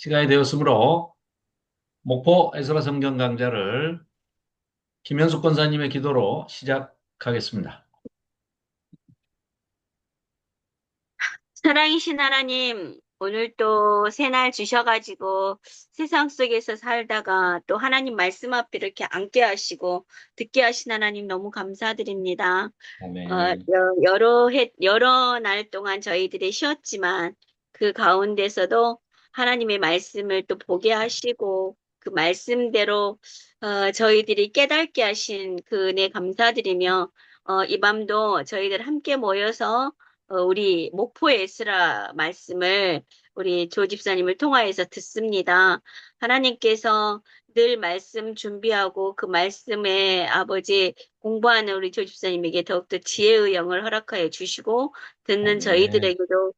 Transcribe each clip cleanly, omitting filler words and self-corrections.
시간이 되었으므로 목포 에스라 성경 강좌를 김현숙 권사님의 기도로 시작하겠습니다. 사랑이신 하나님, 오늘 또 새날 주셔가지고 세상 속에서 살다가 또 하나님 말씀 앞에 이렇게 앉게 하시고 듣게 하신 하나님 너무 감사드립니다. 아멘. 여러 날 동안 저희들이 쉬었지만 그 가운데서도 하나님의 말씀을 또 보게 하시고 그 말씀대로 저희들이 깨닫게 하신 그 은혜 감사드리며 이 밤도 저희들 함께 모여서 우리 목포의 에스라 말씀을 우리 조 집사님을 통하여서 듣습니다. 하나님께서 늘 말씀 준비하고 그 말씀에 아버지 공부하는 우리 조 집사님에게 더욱더 지혜의 영을 허락하여 주시고 듣는 아멘. 저희들에게도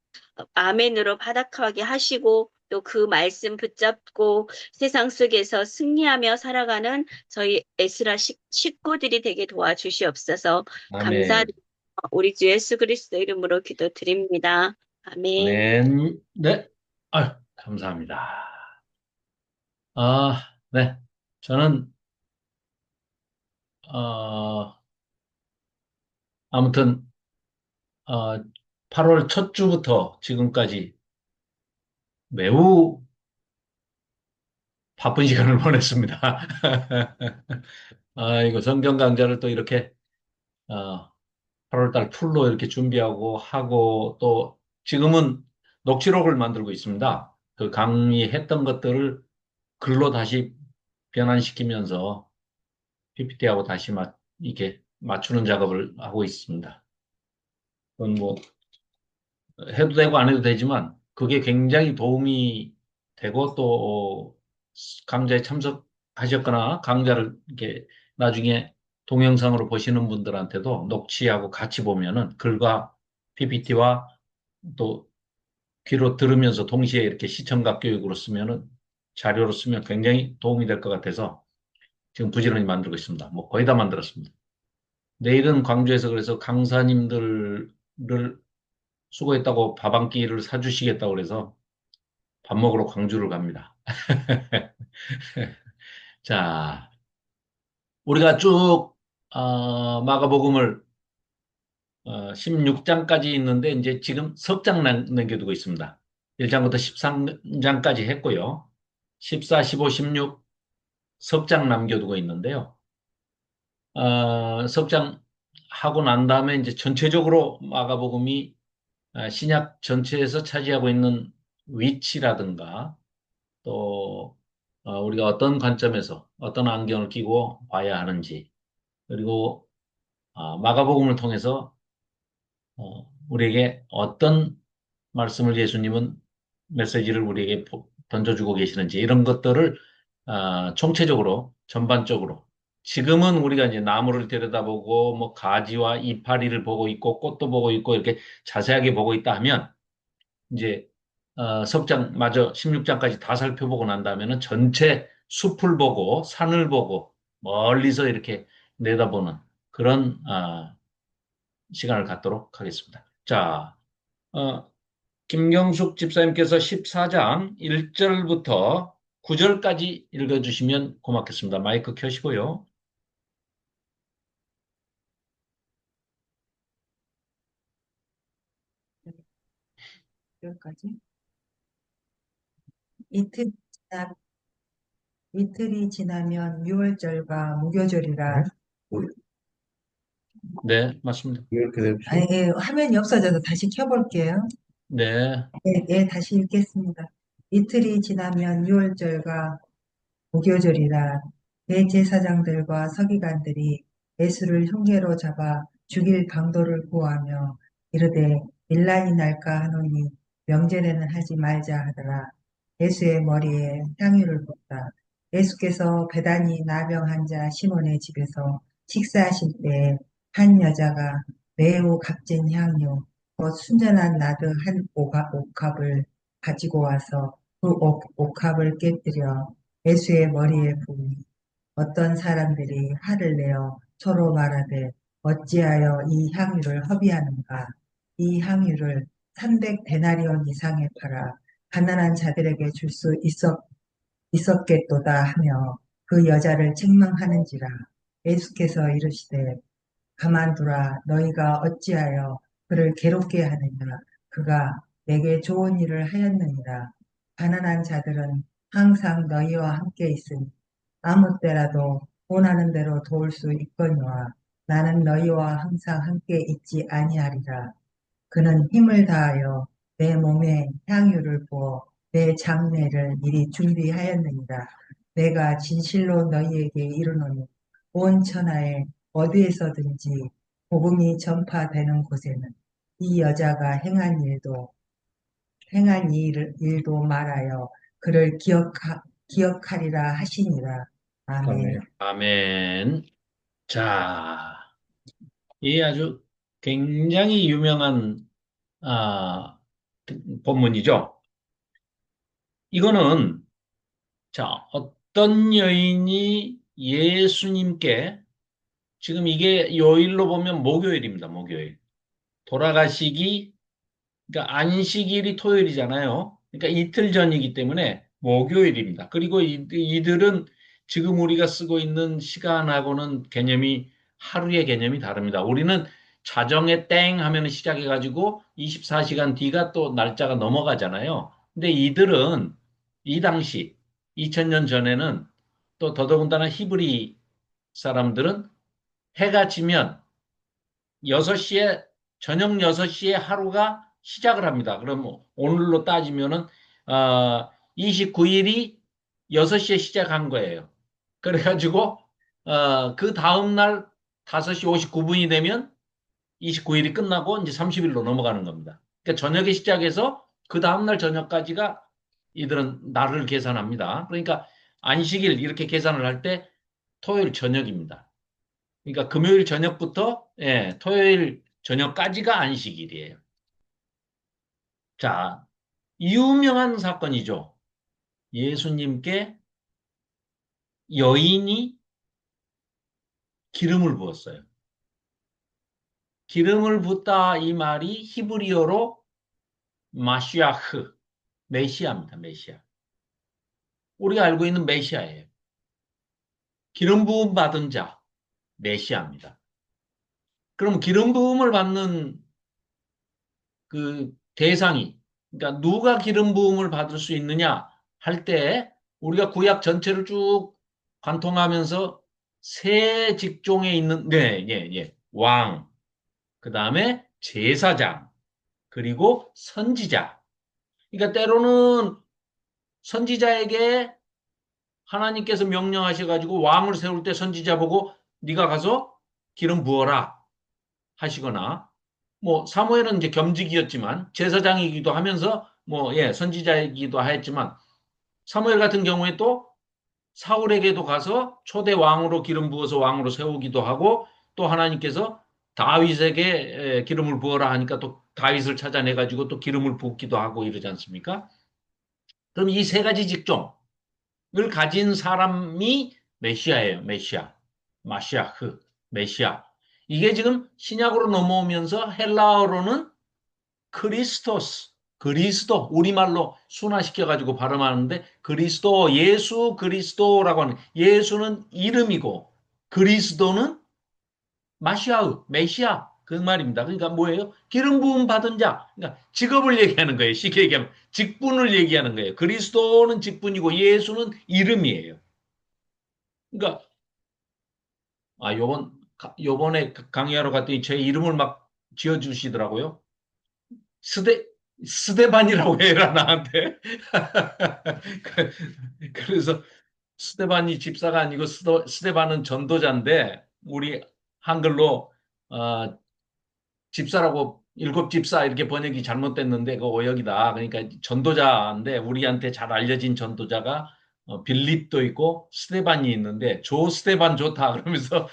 아멘으로 받아가게 하시고 또 그 말씀 붙잡고 세상 속에서 승리하며 살아가는 저희 에스라 식구들이 되게 도와주시옵소서. 아멘. 감사드립니다. 우리 주 예수 그리스도 이름으로 기도드립니다. 아멘. 아멘. 네. 아유, 감사합니다. 네. 저는, 어, 아무튼, 어, 8월 첫 주부터 지금까지 매우 바쁜 시간을 보냈습니다. 이거 성경 강좌를 또 이렇게, 어, 8월 달 풀로 이렇게 준비하고 하고 또 지금은 녹취록을 만들고 있습니다. 그 강의했던 것들을 글로 다시 변환시키면서 PPT하고 다시 이렇게 맞추는 작업을 하고 있습니다. 그건 뭐 해도 되고 안 해도 되지만 그게 굉장히 도움이 되고 또 강좌에 참석하셨거나 강좌를 이렇게 나중에 동영상으로 보시는 분들한테도 녹취하고 같이 보면은 글과 PPT와 또 귀로 들으면서 동시에 이렇게 시청각 교육으로 쓰면은 자료로 쓰면 굉장히 도움이 될 것 같아서 지금 부지런히 만들고 있습니다. 뭐 거의 다 만들었습니다. 내일은 광주에서 그래서 강사님들을 수고했다고 밥 한 끼를 사주시겠다고 그래서 밥 먹으러 광주를 갑니다. 자, 우리가 쭉 마가복음을 16장까지 있는데 이제 지금 석 장 남겨두고 있습니다. 1장부터 13장까지 했고요. 14, 15, 16 석 장 남겨두고 있는데요. 석 장 하고 난 다음에 이제 전체적으로 마가복음이 신약 전체에서 차지하고 있는 위치라든가 또 우리가 어떤 관점에서 어떤 안경을 끼고 봐야 하는지 그리고 마가복음을 통해서 우리에게 어떤 말씀을 예수님은 메시지를 우리에게 던져주고 계시는지 이런 것들을 총체적으로 전반적으로 지금은 우리가 이제 나무를 들여다보고 뭐 가지와 이파리를 보고 있고 꽃도 보고 있고 이렇게 자세하게 보고 있다 하면 이제 석장 마저 16장까지 다 살펴보고 난 다음에는 전체 숲을 보고 산을 보고 멀리서 이렇게 내다보는 그런 시간을 갖도록 하겠습니다. 자, 어, 김경숙 집사님께서 14장 1절부터 9절까지 읽어주시면 고맙겠습니다. 마이크 켜시고요. 여기까지. 이틀 지나, 이틀이 지나면 유월절과 무교절이라. 네, 맞습니다. 이렇게 됩시다. 예, 화면이 없어져서 다시 켜볼게요. 네, 예, 예, 다시 읽겠습니다. 이틀이 지나면 유월절과 무교절이라 대제사장들과 서기관들이 예수를 흉계로 잡아 죽일 방도를 구하며 이르되 일난이 날까 하노니 명절에는 하지 말자 하더라. 예수의 머리에 향유를 붓다. 예수께서 베다니 나병 환자 시몬의 집에서 식사하실 때에 한 여자가 매우 값진 향유, 곧 순전한 나드 한 옥합을 가지고 와서 그 옥합을 깨뜨려 예수의 머리에 부으니 어떤 사람들이 화를 내어 서로 말하되 어찌하여 이 향유를 허비하는가? 이 향유를 300 데나리온 이상에 팔아 가난한 자들에게 줄 수 있었겠도다 하며 그 여자를 책망하는지라. 예수께서 이르시되 가만두라. 너희가 어찌하여 그를 괴롭게 하느냐. 그가 내게 좋은 일을 하였느니라. 가난한 자들은 항상 너희와 함께 있으니 아무 때라도 원하는 대로 도울 수 있거니와 나는 너희와 항상 함께 있지 아니하리라. 그는 힘을 다하여 내 몸에 향유를 부어 내 장례를 미리 준비하였느니라. 내가 진실로 너희에게 이르노니 온 천하에 어디에서든지 복음이 전파되는 곳에는 이 여자가 일도 말하여 그를 기억하리라 하시니라. 아멘. 아멘. 자, 이 아주 굉장히 유명한 아, 본문이죠. 이거는 자, 어떤 여인이 예수님께 지금 이게 요일로 보면 목요일입니다. 목요일. 돌아가시기 그러니까 안식일이 토요일이잖아요. 그러니까 이틀 전이기 때문에 목요일입니다. 그리고 이들은 지금 우리가 쓰고 있는 시간하고는 하루의 개념이 다릅니다. 우리는 자정에 땡 하면 시작해가지고 24시간 뒤가 또 날짜가 넘어가잖아요. 근데 이들은 이 당시 2000년 전에는 또 더더군다나 히브리 사람들은 해가 지면 6시에, 저녁 6시에 하루가 시작을 합니다. 그럼 오늘로 따지면은, 29일이 6시에 시작한 거예요. 그래가지고, 그 다음날 5시 59분이 되면 29일이 끝나고 이제 30일로 넘어가는 겁니다. 그러니까 저녁에 시작해서 그 다음날 저녁까지가 이들은 날을 계산합니다. 그러니까 안식일 이렇게 계산을 할 때 토요일 저녁입니다. 그러니까 금요일 저녁부터 예, 토요일 저녁까지가 안식일이에요. 자, 유명한 사건이죠. 예수님께 여인이 기름을 부었어요. 기름을 붓다 이 말이 히브리어로 마시아흐, 메시아입니다. 메시아. 우리가 알고 있는 메시아예요. 기름 부음 받은 자, 메시아입니다. 그럼 기름 부음을 받는 그 대상이, 그러니까 누가 기름 부음을 받을 수 있느냐 할 때 우리가 구약 전체를 쭉 관통하면서 세 직종에 있는, 네, 예, 예. 왕, 그 다음에 제사장, 그리고 선지자. 그러니까 때로는 선지자에게 하나님께서 명령하셔가지고 왕을 세울 때 선지자 보고 네가 가서 기름 부어라 하시거나 뭐 사무엘은 이제 겸직이었지만 제사장이기도 하면서 뭐 예, 선지자이기도 하였지만 사무엘 같은 경우에 또 사울에게도 가서 초대 왕으로 기름 부어서 왕으로 세우기도 하고 또 하나님께서 다윗에게 기름을 부어라 하니까 또 다윗을 찾아내 가지고 또 기름을 붓기도 하고 이러지 않습니까? 그럼 이 세 가지 직종을 가진 사람이 메시아예요. 메시아. 마시아흐. 메시아. 이게 지금 신약으로 넘어오면서 헬라어로는 크리스토스, 그리스도, 우리말로 순화시켜가지고 발음하는데, 그리스도, 예수 그리스도라고 하는, 예수는 이름이고, 그리스도는 마시아의, 메시아, 그 말입니다. 그러니까 뭐예요? 기름 부음 받은 자. 그러니까 직업을 얘기하는 거예요. 쉽게 얘기하면. 직분을 얘기하는 거예요. 그리스도는 직분이고, 예수는 이름이에요. 그러니까, 요번에 강의하러 갔더니 제 이름을 막 지어주시더라고요. 스데, 스데반이라고 해라, 나한테. 그래서 스데반이 집사가 아니고 스데반은 전도자인데, 우리 한글로, 어, 집사라고 일곱 집사 이렇게 번역이 잘못됐는데, 그 오역이다. 그러니까 전도자인데, 우리한테 잘 알려진 전도자가 빌립도 있고 스데반이 있는데, 조 스데반 좋다. 그러면서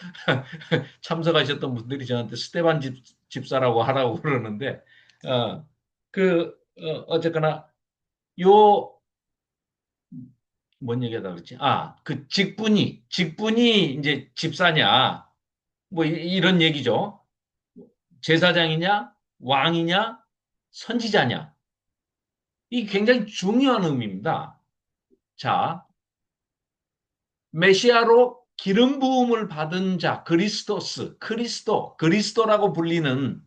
참석하셨던 분들이 저한테 스데반 집사라고 하라고 그러는데, 어, 어쨌거나, 요, 뭔 얘기하다 그랬지? 그 직분이 이제 집사냐, 뭐, 이런 얘기죠. 제사장이냐, 왕이냐, 선지자냐. 이 굉장히 중요한 의미입니다. 자, 메시아로 기름 부음을 받은 자, 그리스도라고 불리는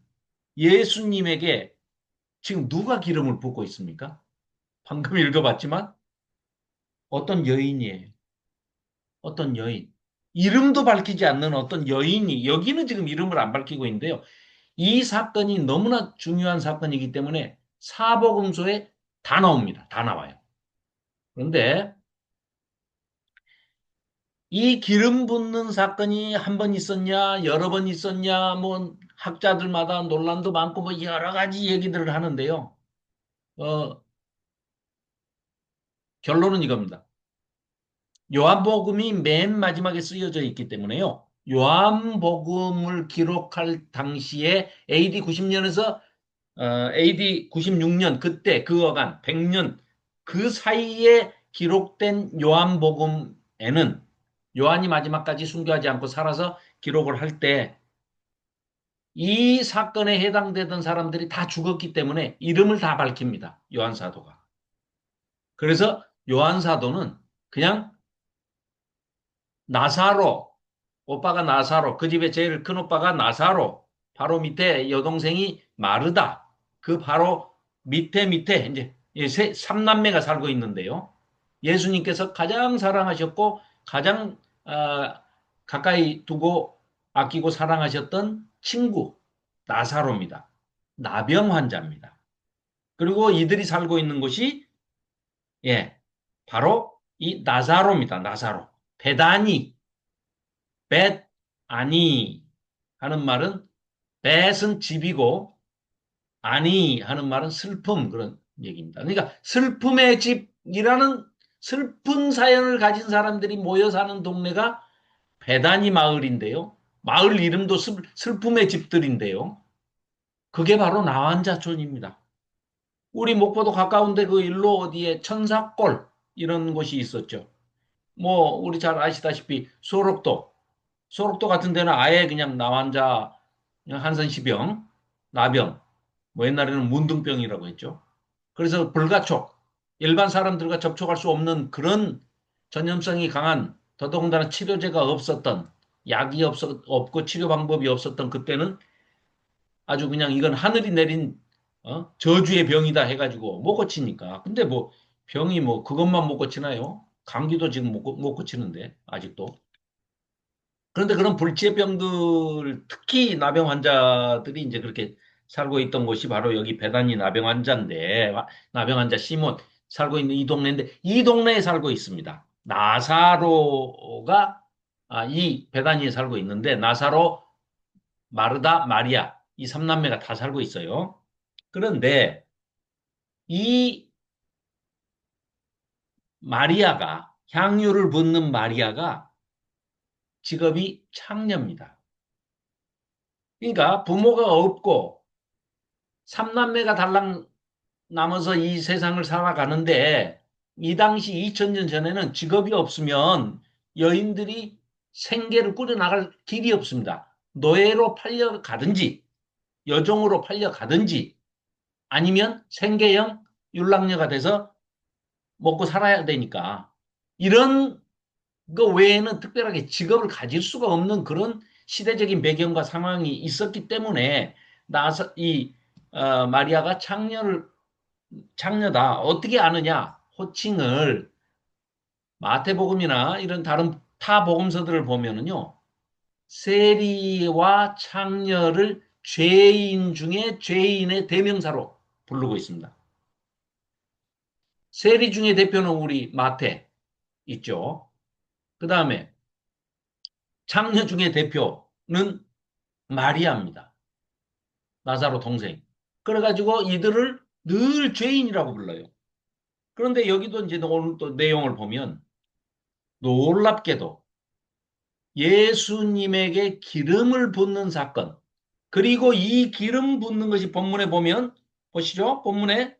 예수님에게 지금 누가 기름을 붓고 있습니까? 방금 읽어봤지만 어떤 여인이에요. 어떤 여인. 이름도 밝히지 않는 어떤 여인이, 여기는 지금 이름을 안 밝히고 있는데요. 이 사건이 너무나 중요한 사건이기 때문에 사복음서에 다 나옵니다. 다 나와요. 그런데 이 기름 붓는 사건이 한 번 있었냐, 여러 번 있었냐, 뭐 학자들마다 논란도 많고 뭐 여러 가지 얘기들을 하는데요. 어, 결론은 이겁니다. 요한복음이 맨 마지막에 쓰여져 있기 때문에요. 요한복음을 기록할 당시에 AD 90년에서 AD 96년 그때 그 어간 100년 그 사이에 기록된 요한복음에는 요한이 마지막까지 순교하지 않고 살아서 기록을 할 때 이 사건에 해당되던 사람들이 다 죽었기 때문에 이름을 다 밝힙니다. 요한 사도가. 그래서 요한 사도는 그냥 나사로, 오빠가 나사로, 그 집에 제일 큰 오빠가 나사로, 바로 밑에 여동생이 마르다. 그 바로 밑에 이제 삼남매가 살고 있는데요. 예수님께서 가장 사랑하셨고 가장 가까이 두고 아끼고 사랑하셨던 친구 나사로입니다. 나병 환자입니다. 그리고 이들이 살고 있는 곳이 예, 바로 이 나사로입니다. 나사로. 베다니, 벳 아니 하는 말은 벳은 집이고 아니 하는 말은 슬픔 그런 얘기입니다. 그러니까 슬픔의 집이라는 슬픈 사연을 가진 사람들이 모여 사는 동네가 베다니 마을인데요. 마을 이름도 슬픔의 집들인데요. 그게 바로 나환자촌입니다. 우리 목포도 가까운데 그 일로 어디에 천사골 이런 곳이 있었죠. 뭐 우리 잘 아시다시피 소록도 같은 데는 아예 그냥 나환자 그냥 한선시병, 나병, 뭐 옛날에는 문둥병이라고 했죠. 그래서 불가촉, 일반 사람들과 접촉할 수 없는 그런 전염성이 강한 더더군다나 치료제가 없었던 없고 치료 방법이 없었던 그때는 아주 그냥 이건 하늘이 내린 저주의 병이다 해가지고 못 고치니까. 근데 뭐 병이 뭐 그것만 못 고치나요? 감기도 지금 못 고치는데 아직도. 그런데 그런 불치병들, 특히 나병 환자들이 이제 그렇게 살고 있던 곳이 바로 여기 배단위 나병 환자인데, 나병 환자 시몬 살고 있는 이 동네인데, 이 동네에 살고 있습니다. 나사로가, 이 배단위에 살고 있는데, 나사로, 마르다, 마리아, 이 삼남매가 다 살고 있어요. 그런데 이 마리아가, 향유를 붓는 마리아가 직업이 창녀입니다. 그러니까 부모가 없고, 삼남매가 달랑 남아서 이 세상을 살아가는데 이 당시 2000년 전에는 직업이 없으면 여인들이 생계를 꾸려나갈 길이 없습니다. 노예로 팔려가든지 여종으로 팔려가든지 아니면 생계형 율랑녀가 돼서 먹고 살아야 되니까 이런 거 외에는 특별하게 직업을 가질 수가 없는 그런 시대적인 배경과 상황이 있었기 때문에 나서 이 마리아가 창녀다. 어떻게 아느냐? 호칭을 마태복음이나 이런 다른 타 복음서들을 보면은요. 세리와 창녀를 죄인 중에 죄인의 대명사로 부르고 있습니다. 세리 중에 대표는 우리 마태 있죠. 그 다음에 창녀 중에 대표는 마리아입니다. 나사로 동생. 그래가지고 이들을 늘 죄인이라고 불러요. 그런데 여기도 이제 오늘 또 내용을 보면 놀랍게도 예수님에게 기름을 붓는 사건. 그리고 이 기름 붓는 것이 본문에 보면 보시죠. 본문에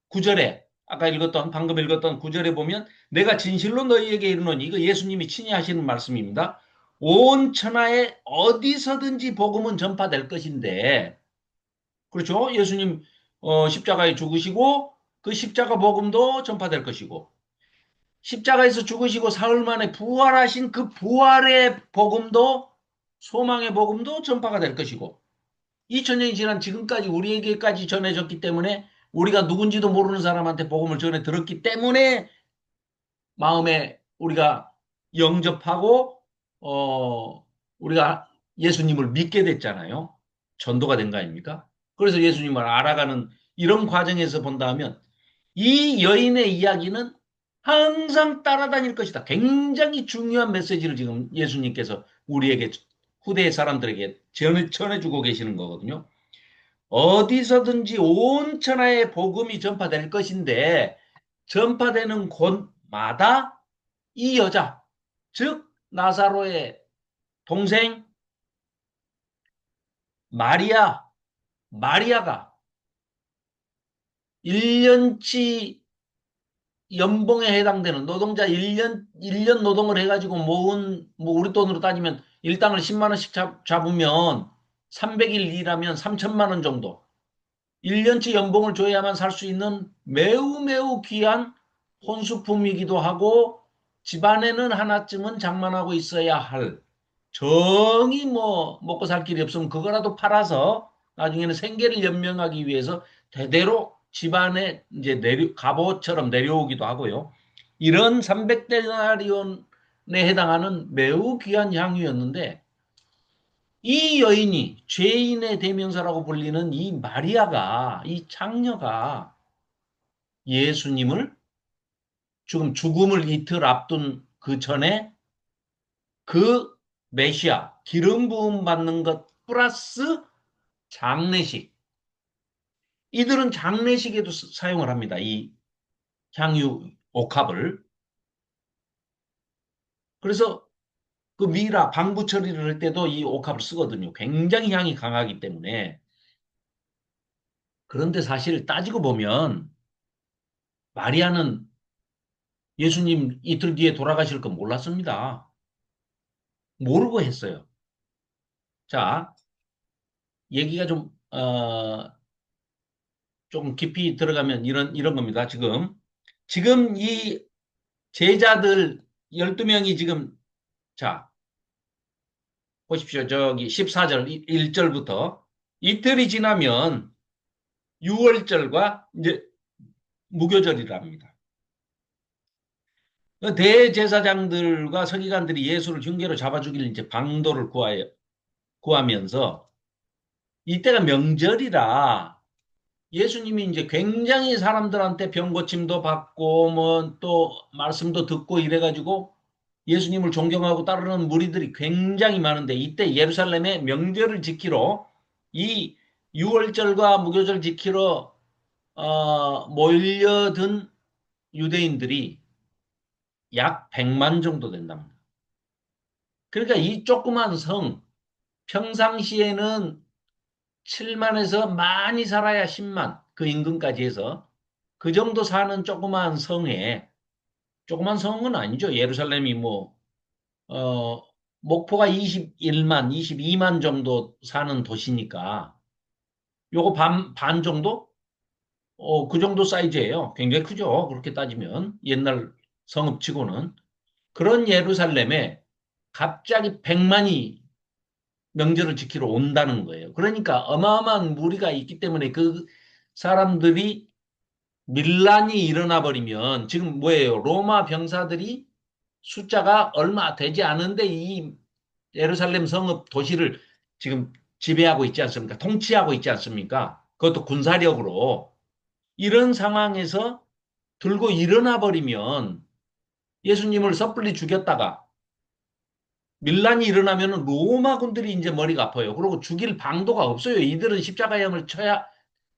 9절에 아까 방금 읽었던 9절에 보면 내가 진실로 너희에게 이르노니 이거 예수님이 친히 하시는 말씀입니다. 온 천하에 어디서든지 복음은 전파될 것인데 그렇죠. 예수님 십자가에 죽으시고 그 십자가 복음도 전파될 것이고, 십자가에서 죽으시고 사흘 만에 부활하신 그 부활의 복음도, 소망의 복음도 전파가 될 것이고, 2000년이 지난 지금까지 우리에게까지 전해졌기 때문에, 우리가 누군지도 모르는 사람한테 복음을 전해 들었기 때문에 마음에 우리가 영접하고 우리가 예수님을 믿게 됐잖아요. 전도가 된 거 아닙니까? 그래서 예수님을 알아가는 이런 과정에서 본다면 이 여인의 이야기는 항상 따라다닐 것이다. 굉장히 중요한 메시지를 지금 예수님께서 우리에게, 후대 사람들에게 전해주고 계시는 거거든요. 어디서든지 온 천하에 복음이 전파될 것인데, 전파되는 곳마다 이 여자, 즉 나사로의 동생 마리아가 1년치 연봉에 해당되는, 노동자 1년 노동을 해가지고 모은, 뭐 우리 돈으로 따지면 일당을 10만 원씩 잡으면 300일 일하면 3천만 원 정도, 1년치 연봉을 줘야만 살 수 있는 매우 매우 귀한 혼수품이기도 하고, 집안에는 하나쯤은 장만하고 있어야 할, 정이 뭐 먹고 살 길이 없으면 그거라도 팔아서 나중에는 생계를 연명하기 위해서 대대로 집안에 이제 갑옷처럼 내려오기도 하고요. 이런 300데나리온에 해당하는 매우 귀한 향유였는데, 이 여인이, 죄인의 대명사라고 불리는 이 마리아가, 이 창녀가 예수님을 지금 죽음을 이틀 앞둔 그 전에 그 메시아, 기름 부음 받는 것 플러스 장례식. 이들은 장례식에도 사용을 합니다. 이 향유 옥합을. 그래서 그 미라, 방부 처리를 할 때도 이 옥합을 쓰거든요. 굉장히 향이 강하기 때문에. 그런데 사실 따지고 보면 마리아는 예수님 이틀 뒤에 돌아가실 거 몰랐습니다. 모르고 했어요. 자, 얘기가 좀 깊이 들어가면 이런 겁니다. 지금 이 제자들 12명이 지금, 자, 보십시오. 저기 14절, 1절부터 이틀이 지나면 유월절과 이제 무교절이랍니다. 대제사장들과 서기관들이 예수를 흉계로 잡아 죽일 이제 방도를 구하면서, 이때가 명절이라 예수님이 이제 굉장히 사람들한테 병 고침도 받고 뭐 또 말씀도 듣고 이래가지고 예수님을 존경하고 따르는 무리들이 굉장히 많은데, 이때 예루살렘에 명절을 지키러, 이 유월절과 무교절 지키러 몰려든 유대인들이 약 100만 정도 된답니다. 그러니까 이 조그만 성, 평상시에는 7만에서 많이 살아야 10만, 그 인근까지 해서 그 정도 사는 조그만 성에, 조그만 성은 아니죠. 예루살렘이 어, 목포가 21만, 22만 정도 사는 도시니까 요거 반 정도? 그 정도 사이즈예요. 굉장히 크죠. 그렇게 따지면 옛날 성읍치고는. 그런 예루살렘에 갑자기 100만이 명절을 지키러 온다는 거예요. 그러니까 어마어마한 무리가 있기 때문에 그 사람들이, 밀란이 일어나 버리면, 지금 뭐예요? 로마 병사들이 숫자가 얼마 되지 않은데 이 예루살렘 성읍 도시를 지금 지배하고 있지 않습니까? 통치하고 있지 않습니까? 그것도 군사력으로. 이런 상황에서 들고 일어나 버리면 예수님을 섣불리 죽였다가 밀란이 일어나면 로마군들이 이제 머리가 아파요. 그리고 죽일 방도가 없어요. 이들은 십자가형을 쳐야,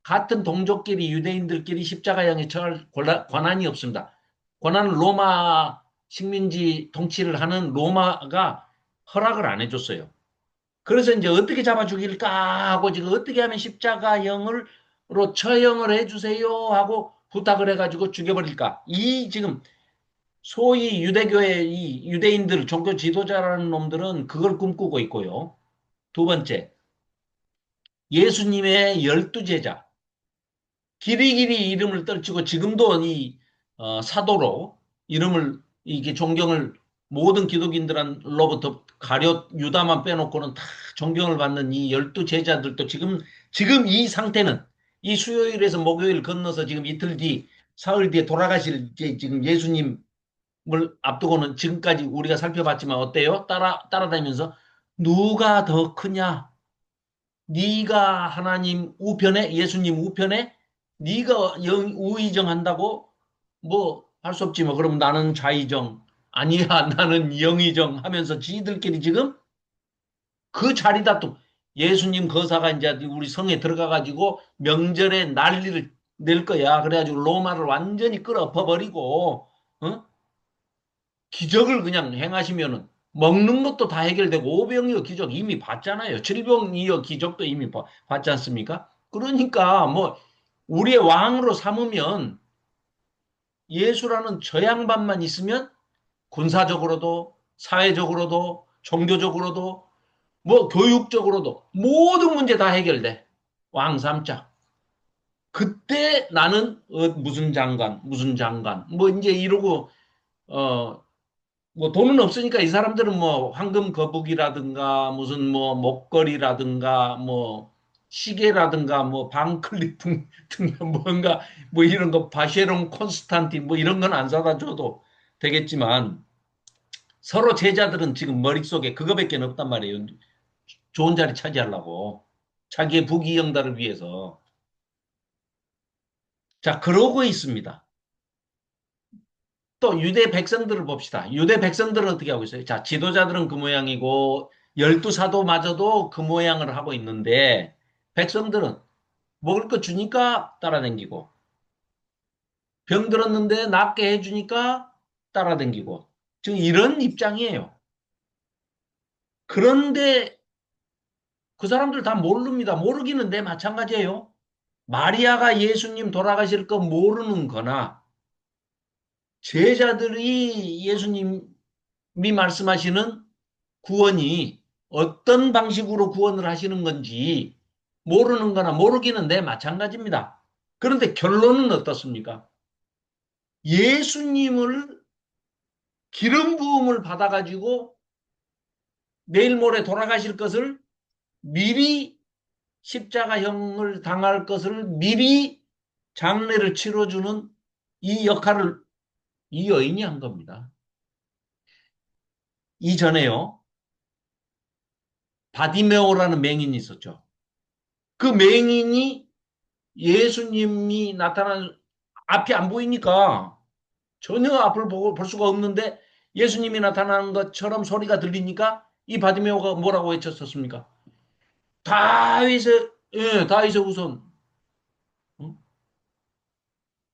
같은 동족끼리, 유대인들끼리 십자가형에 처할 권한이 없습니다. 권한은 로마 식민지 통치를 하는 로마가 허락을 안 해줬어요. 그래서 이제 어떻게 잡아 죽일까 하고, 지금 어떻게 하면 십자가형으로 처형을 해주세요 하고 부탁을 해가지고 죽여버릴까. 이 지금 소위 유대교의 이 유대인들, 종교 지도자라는 놈들은 그걸 꿈꾸고 있고요. 두 번째, 예수님의 12제자. 길이길이 이름을 떨치고 지금도 이 사도로 이름을 이게 존경을 모든 기독인들로부터 가룟 유다만 빼놓고는 다 존경을 받는 이 열두 제자들도 지금 이 상태는 이 수요일에서 목요일 건너서 지금 이틀 뒤 사흘 뒤에 돌아가실 이제 지금 예수님을 앞두고는 지금까지 우리가 살펴봤지만 어때요? 따라다니면서 누가 더 크냐? 네가 하나님 우편에 예수님 우편에 네가 우의정한다고 뭐 할 수 없지 뭐 그럼 나는 좌의정 아니야 나는 영의정 하면서 지들끼리 지금 그 자리다 또 예수님 거사가 이제 우리 성에 들어가 가지고 명절에 난리를 낼 거야. 그래가지고 로마를 완전히 끌어엎어 버리고 어? 기적을 그냥 행하시면은 먹는 것도 다 해결되고 오병이어 기적 이미 봤잖아요. 칠병이어 기적도 이미 봤지 않습니까? 그러니까 뭐 우리의 왕으로 삼으면 예수라는 저 양반만 있으면 군사적으로도 사회적으로도 종교적으로도 뭐 교육적으로도 모든 문제 다 해결돼. 왕 삼자. 그때 나는 무슨 장관 뭐 이제 이러고 어 뭐 돈은 없으니까 이 사람들은 뭐 황금 거북이라든가 무슨 뭐 목걸이라든가 뭐 시계라든가 뭐 방클릭 등 뭔가 뭐 이런 거 바쉐롱 콘스탄틴 뭐 이런 건 안 사다 줘도 되겠지만 서로 제자들은 지금 머릿속에 그거밖에 없단 말이에요. 좋은 자리 차지하려고 자기의 부귀영달을 위해서. 자, 그러고 있습니다. 또 유대 백성들을 봅시다. 유대 백성들은 어떻게 하고 있어요? 자, 지도자들은 그 모양이고 열두 사도마저도 그 모양을 하고 있는데 백성들은 먹을 거 주니까 따라다니고 병 들었는데 낫게 해주니까 따라다니고 지금 이런 입장이에요. 그런데 그 사람들 다 모릅니다. 모르기는 내 마찬가지예요. 마리아가 예수님 돌아가실 거 모르는 거나 제자들이 예수님이 말씀하시는 구원이 어떤 방식으로 구원을 하시는 건지 모르는 거나 모르기는 내 마찬가지입니다. 그런데 결론은 어떻습니까? 예수님을 기름 부음을 받아가지고 내일 모레 돌아가실 것을 미리 십자가형을 당할 것을 미리 장례를 치러주는 이 역할을 이 여인이 한 겁니다. 이전에요. 바디메오라는 맹인이 있었죠. 그 맹인이 예수님이 나타난 앞이 안 보이니까 전혀 앞을 볼 수가 없는데 예수님이 나타나는 것처럼 소리가 들리니까 이 바디메오가 뭐라고 외쳤었습니까? 다윗의 다윗의 후손 어?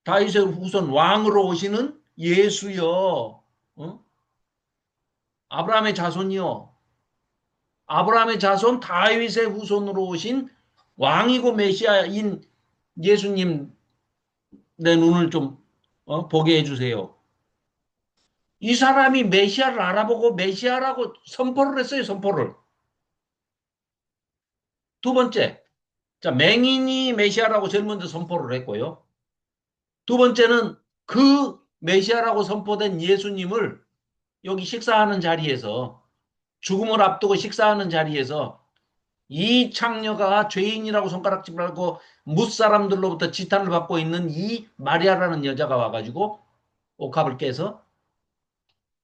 다윗의 후손 왕으로 오시는 예수여 어? 아브라함의 자손이요 아브라함의 자손 다윗의 후손으로 오신 왕이고 메시아인 예수님 내 눈을 좀 보게 해주세요. 이 사람이 메시아를 알아보고 메시아라고 선포를 했어요. 선포를. 두 번째, 자 맹인이 메시아라고 제일 먼저 선포를 했고요. 두 번째는 그 메시아라고 선포된 예수님을 여기 식사하는 자리에서 죽음을 앞두고 식사하는 자리에서 이 창녀가 죄인이라고 손가락질을 하고 무사람들로부터 지탄을 받고 있는 이 마리아라는 여자가 와가지고 옥합을 깨서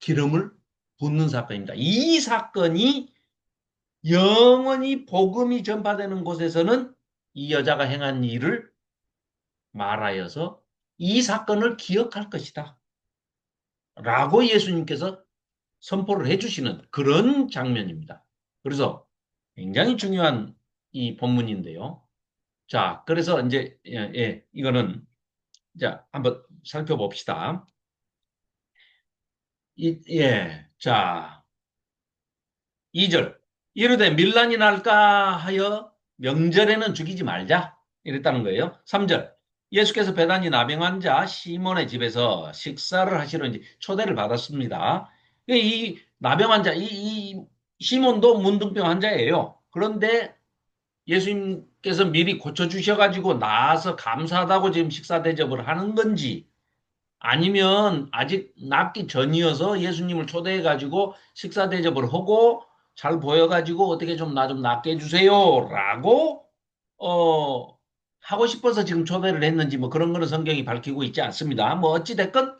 기름을 붓는 사건입니다. 이 사건이 영원히 복음이 전파되는 곳에서는 이 여자가 행한 일을 말하여서 이 사건을 기억할 것이다. 라고 예수님께서 선포를 해주시는 그런 장면입니다. 그래서 굉장히 중요한 이 본문인데요. 자, 그래서 이제, 이거는, 자, 한번 살펴봅시다. 자, 2절. 이르되 밀란이 날까 하여 명절에는 죽이지 말자. 이랬다는 거예요. 3절. 예수께서 배단이 나병 환자 시몬의 집에서 식사를 하시러 이제 초대를 받았습니다. 이 나병 환자, 이 시몬도 문둥병 환자예요. 그런데 예수님께서 예수님께서 미리 고쳐주셔가지고 나와서 감사하다고 지금 식사 대접을 하는 건지, 아니면 아직 낫기 전이어서 예수님을 초대해가지고 식사 대접을 하고 잘 보여가지고 어떻게 좀 나 좀 낫게 해주세요라고 하고 싶어서 지금 초대를 했는지 뭐 그런 거는 성경이 밝히고 있지 않습니다. 뭐 어찌 됐건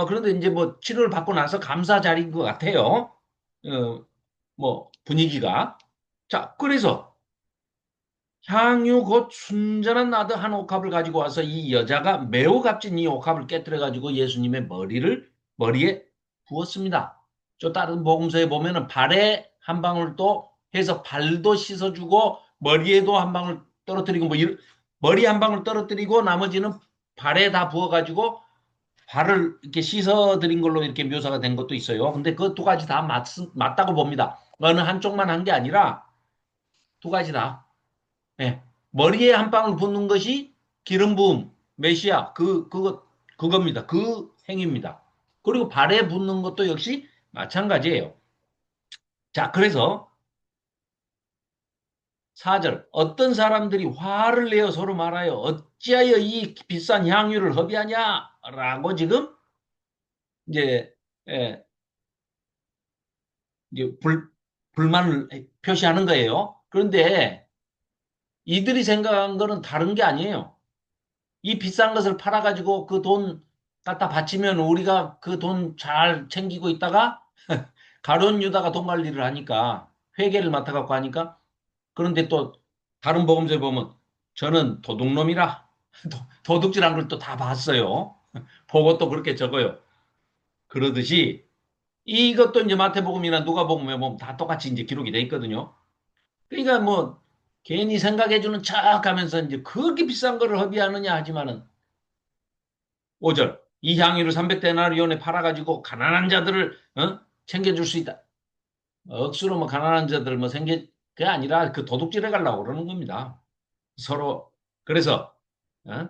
그런데 이제 뭐 치료를 받고 나서 감사 자리인 것 같아요. 뭐 분위기가. 자, 그래서 향유 곧 순전한 나드 한 옥합을 가지고 와서 이 여자가 매우 값진 이 옥합을 깨뜨려 가지고 예수님의 머리에 부었습니다. 저 다른 복음서에 보면은 발에 한 방울 또 해서 발도 씻어주고 머리에도 한 방울 떨어뜨리고 머리 한 방울 떨어뜨리고 나머지는 발에 다 부어가지고 발을 이렇게 씻어드린 걸로 이렇게 묘사가 된 것도 있어요. 근데 그 두 가지 다 맞다고 봅니다. 어느 한쪽만 한 게 아니라 두 가지 다. 예. 머리에 한 방울 붓는 것이 기름 부음, 메시아, 그겁니다. 그 행위입니다. 그리고 발에 붓는 것도 역시 마찬가지예요. 자, 그래서 4절. 어떤 사람들이 화를 내어 서로 말하여 어찌하여 이 비싼 향유를 허비하냐? 라고 지금 이제, 예, 이제 불만을 표시하는 거예요. 그런데 이들이 생각한 거는 다른 게 아니에요. 이 비싼 것을 팔아가지고 그 돈 갖다 바치면 우리가 그 돈 잘 챙기고 있다가 가룟 유다가 돈 관리를 하니까 회계를 맡아갖고 하니까 그런데 또 다른 복음서에 보면 저는 도둑놈이라 도둑질한 걸 또 다 봤어요. 보고 또 그렇게 적어요. 그러듯이 이것도 이제 마태복음이나 누가복음에 보면 다 똑같이 이제 기록이 돼 있거든요. 그러니까 뭐 괜히 생각해주는 척 하면서 이제 그렇게 비싼 거를 허비하느냐 하지만은 5절. 이 향유를 300데나리온에 팔아가지고 가난한 자들을 챙겨줄 수 있다. 억수로 뭐 가난한 자들 뭐 그게 아니라 그 도둑질해 가려고 그러는 겁니다. 서로. 그래서 어?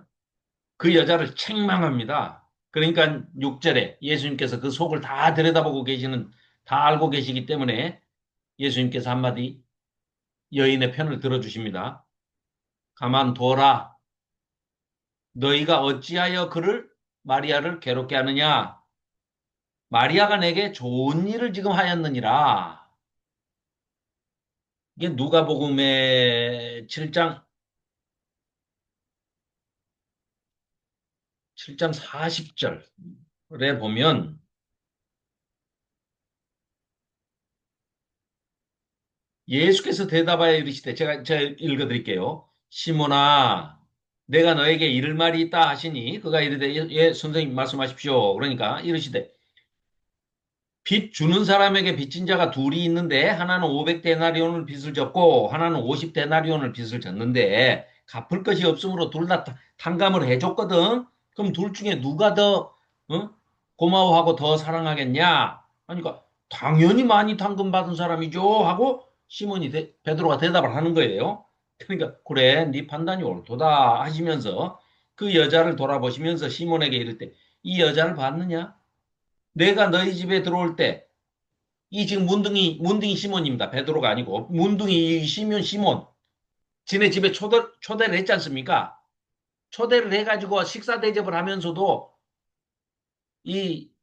그 여자를 책망합니다. 그러니까 6절에 예수님께서 그 속을 다 들여다보고 다 알고 계시기 때문에 예수님께서 한마디 여인의 편을 들어주십니다. 가만둬라. 너희가 어찌하여 마리아를 괴롭게 하느냐? 마리아가 내게 좋은 일을 지금 하였느니라. 이게 누가복음의 7장 40절에 보면 예수께서 대답하여 이르시되 제가 읽어드릴게요. 시몬아 내가 너에게 이를 말이 있다 하시니 그가 이르되 예 선생님 말씀하십시오. 그러니까 이르시되 빚 주는 사람에게 빚진 자가 둘이 있는데 하나는 500데나리온을 빚을 졌고 하나는 50데나리온을 빚을 졌는데 갚을 것이 없으므로 둘 다 탕감을 해줬거든. 그럼 둘 중에 누가 더 고마워하고 더 사랑하겠냐? 그러니까 당연히 많이 탕금 받은 사람이죠 하고 베드로가 대답을 하는 거예요. 그러니까 그래 네 판단이 옳도다 하시면서 그 여자를 돌아보시면서 시몬에게 이를 때 이 여자를 봤느냐? 내가 너희 집에 들어올 때, 이 지금 문둥이 시몬입니다. 베드로가 아니고, 문둥이 시몬. 지네 집에 초대를 했지 않습니까? 초대를 해가지고 식사 대접을 하면서도,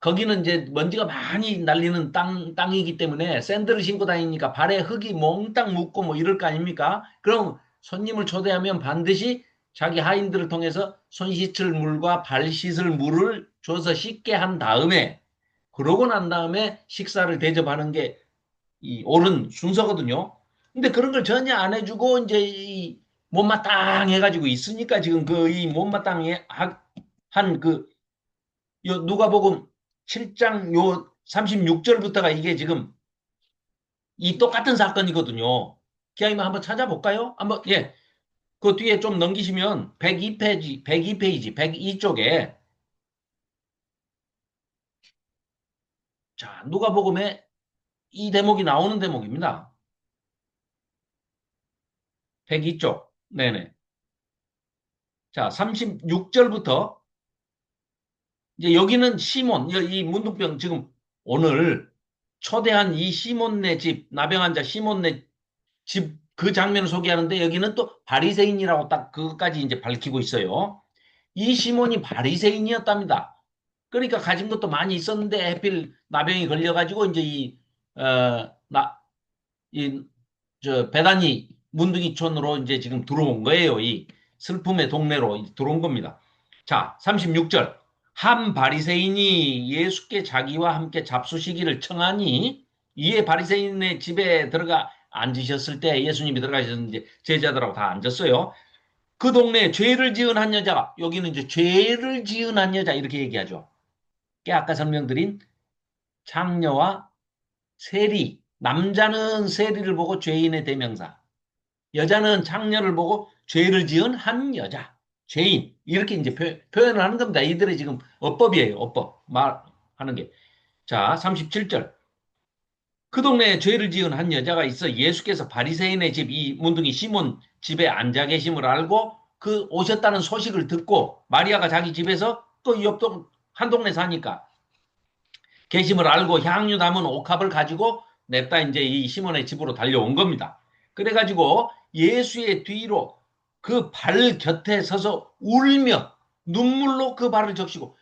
거기는 이제 먼지가 많이 날리는 땅이기 때문에 샌들을 신고 다니니까 발에 흙이 몽땅 묻고 뭐 이럴 거 아닙니까? 그럼 손님을 초대하면 반드시 자기 하인들을 통해서 손 씻을 물과 발 씻을 물을 줘서 씻게 한 다음에 그러고 난 다음에 식사를 대접하는 게 이 옳은 순서거든요. 근데 그런 걸 전혀 안 해주고 이제 이 못마땅 해가지고 있으니까 지금 그 이 못마땅 한그 누가복음 7장 요 36절부터가 이게 지금 이 똑같은 사건이거든요. 기왕이면 한번 찾아볼까요? 한번 예. 그 뒤에 좀 넘기시면 102페이지 102쪽에 자, 누가복음에 이 대목이 나오는 대목입니다. 102쪽. 네네. 자, 36절부터 이제 여기는 시몬, 이 문둥병 지금 오늘 초대한 이 시몬네 집, 나병 환자 시몬네 집 그 장면을 소개하는데 여기는 또 바리새인이라고 딱 그것까지 이제 밝히고 있어요. 이 시몬이 바리새인이었답니다. 그러니까 가진 것도 많이 있었는데 해필 나병이 걸려가지고 이제 이, 베다니 문둥이촌으로 이제 지금 들어온 거예요. 이 슬픔의 동네로 들어온 겁니다. 자, 36절. 한 바리새인이 예수께 자기와 함께 잡수시기를 청하니 이에 바리새인의 집에 들어가 앉으셨을 때 예수님이 들어가셨는데 제자들하고 다 앉았어요. 그 동네에 죄를 지은 한 여자가 여기는 이제 죄를 지은 한 여자 이렇게 얘기하죠. 아까 설명드린 장녀와 세리 남자는 세리를 보고 죄인의 대명사 여자는 장녀를 보고 죄를 지은 한 여자 죄인 이렇게 이제 표현을 하는 겁니다. 이들의 지금 어법이에요. 어법 말하는 게. 자 37절 그 동네에 죄를 지은 한 여자가 있어 예수께서 바리새인의 집 이 문둥이 시몬 집에 앉아 계심을 알고 그 오셨다는 소식을 듣고 마리아가 자기 집에서 또 옆동 한 동네 사니까 계심을 알고 향유 담은 옥합을 가지고 냅다 이제 이 시몬의 집으로 달려온 겁니다. 그래가지고 예수의 뒤로 그 발 곁에 서서 울며 눈물로 그 발을 적시고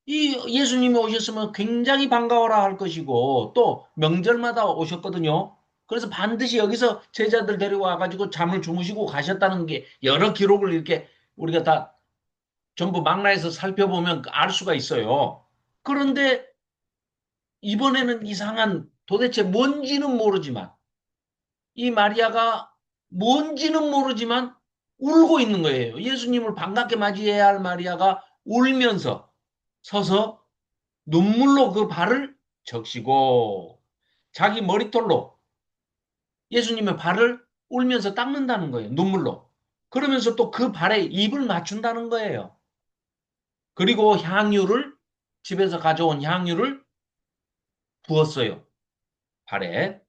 이 예수님이 오셨으면 굉장히 반가워라 할 것이고 또 명절마다 오셨거든요. 그래서 반드시 여기서 제자들 데려와 가지고 잠을 주무시고 가셨다는 게 여러 기록을 이렇게 우리가 다 전부 망라해서 살펴보면 알 수가 있어요. 그런데 이번에는 이상한 도대체 뭔지는 모르지만 이 마리아가 뭔지는 모르지만 울고 있는 거예요. 예수님을 반갑게 맞이해야 할 마리아가 울면서 서서 눈물로 그 발을 적시고 자기 머리털로 예수님의 발을 울면서 닦는다는 거예요. 눈물로. 그러면서 또 그 발에 입을 맞춘다는 거예요. 그리고 향유를 집에서 가져온 향유를 부었어요. 발에.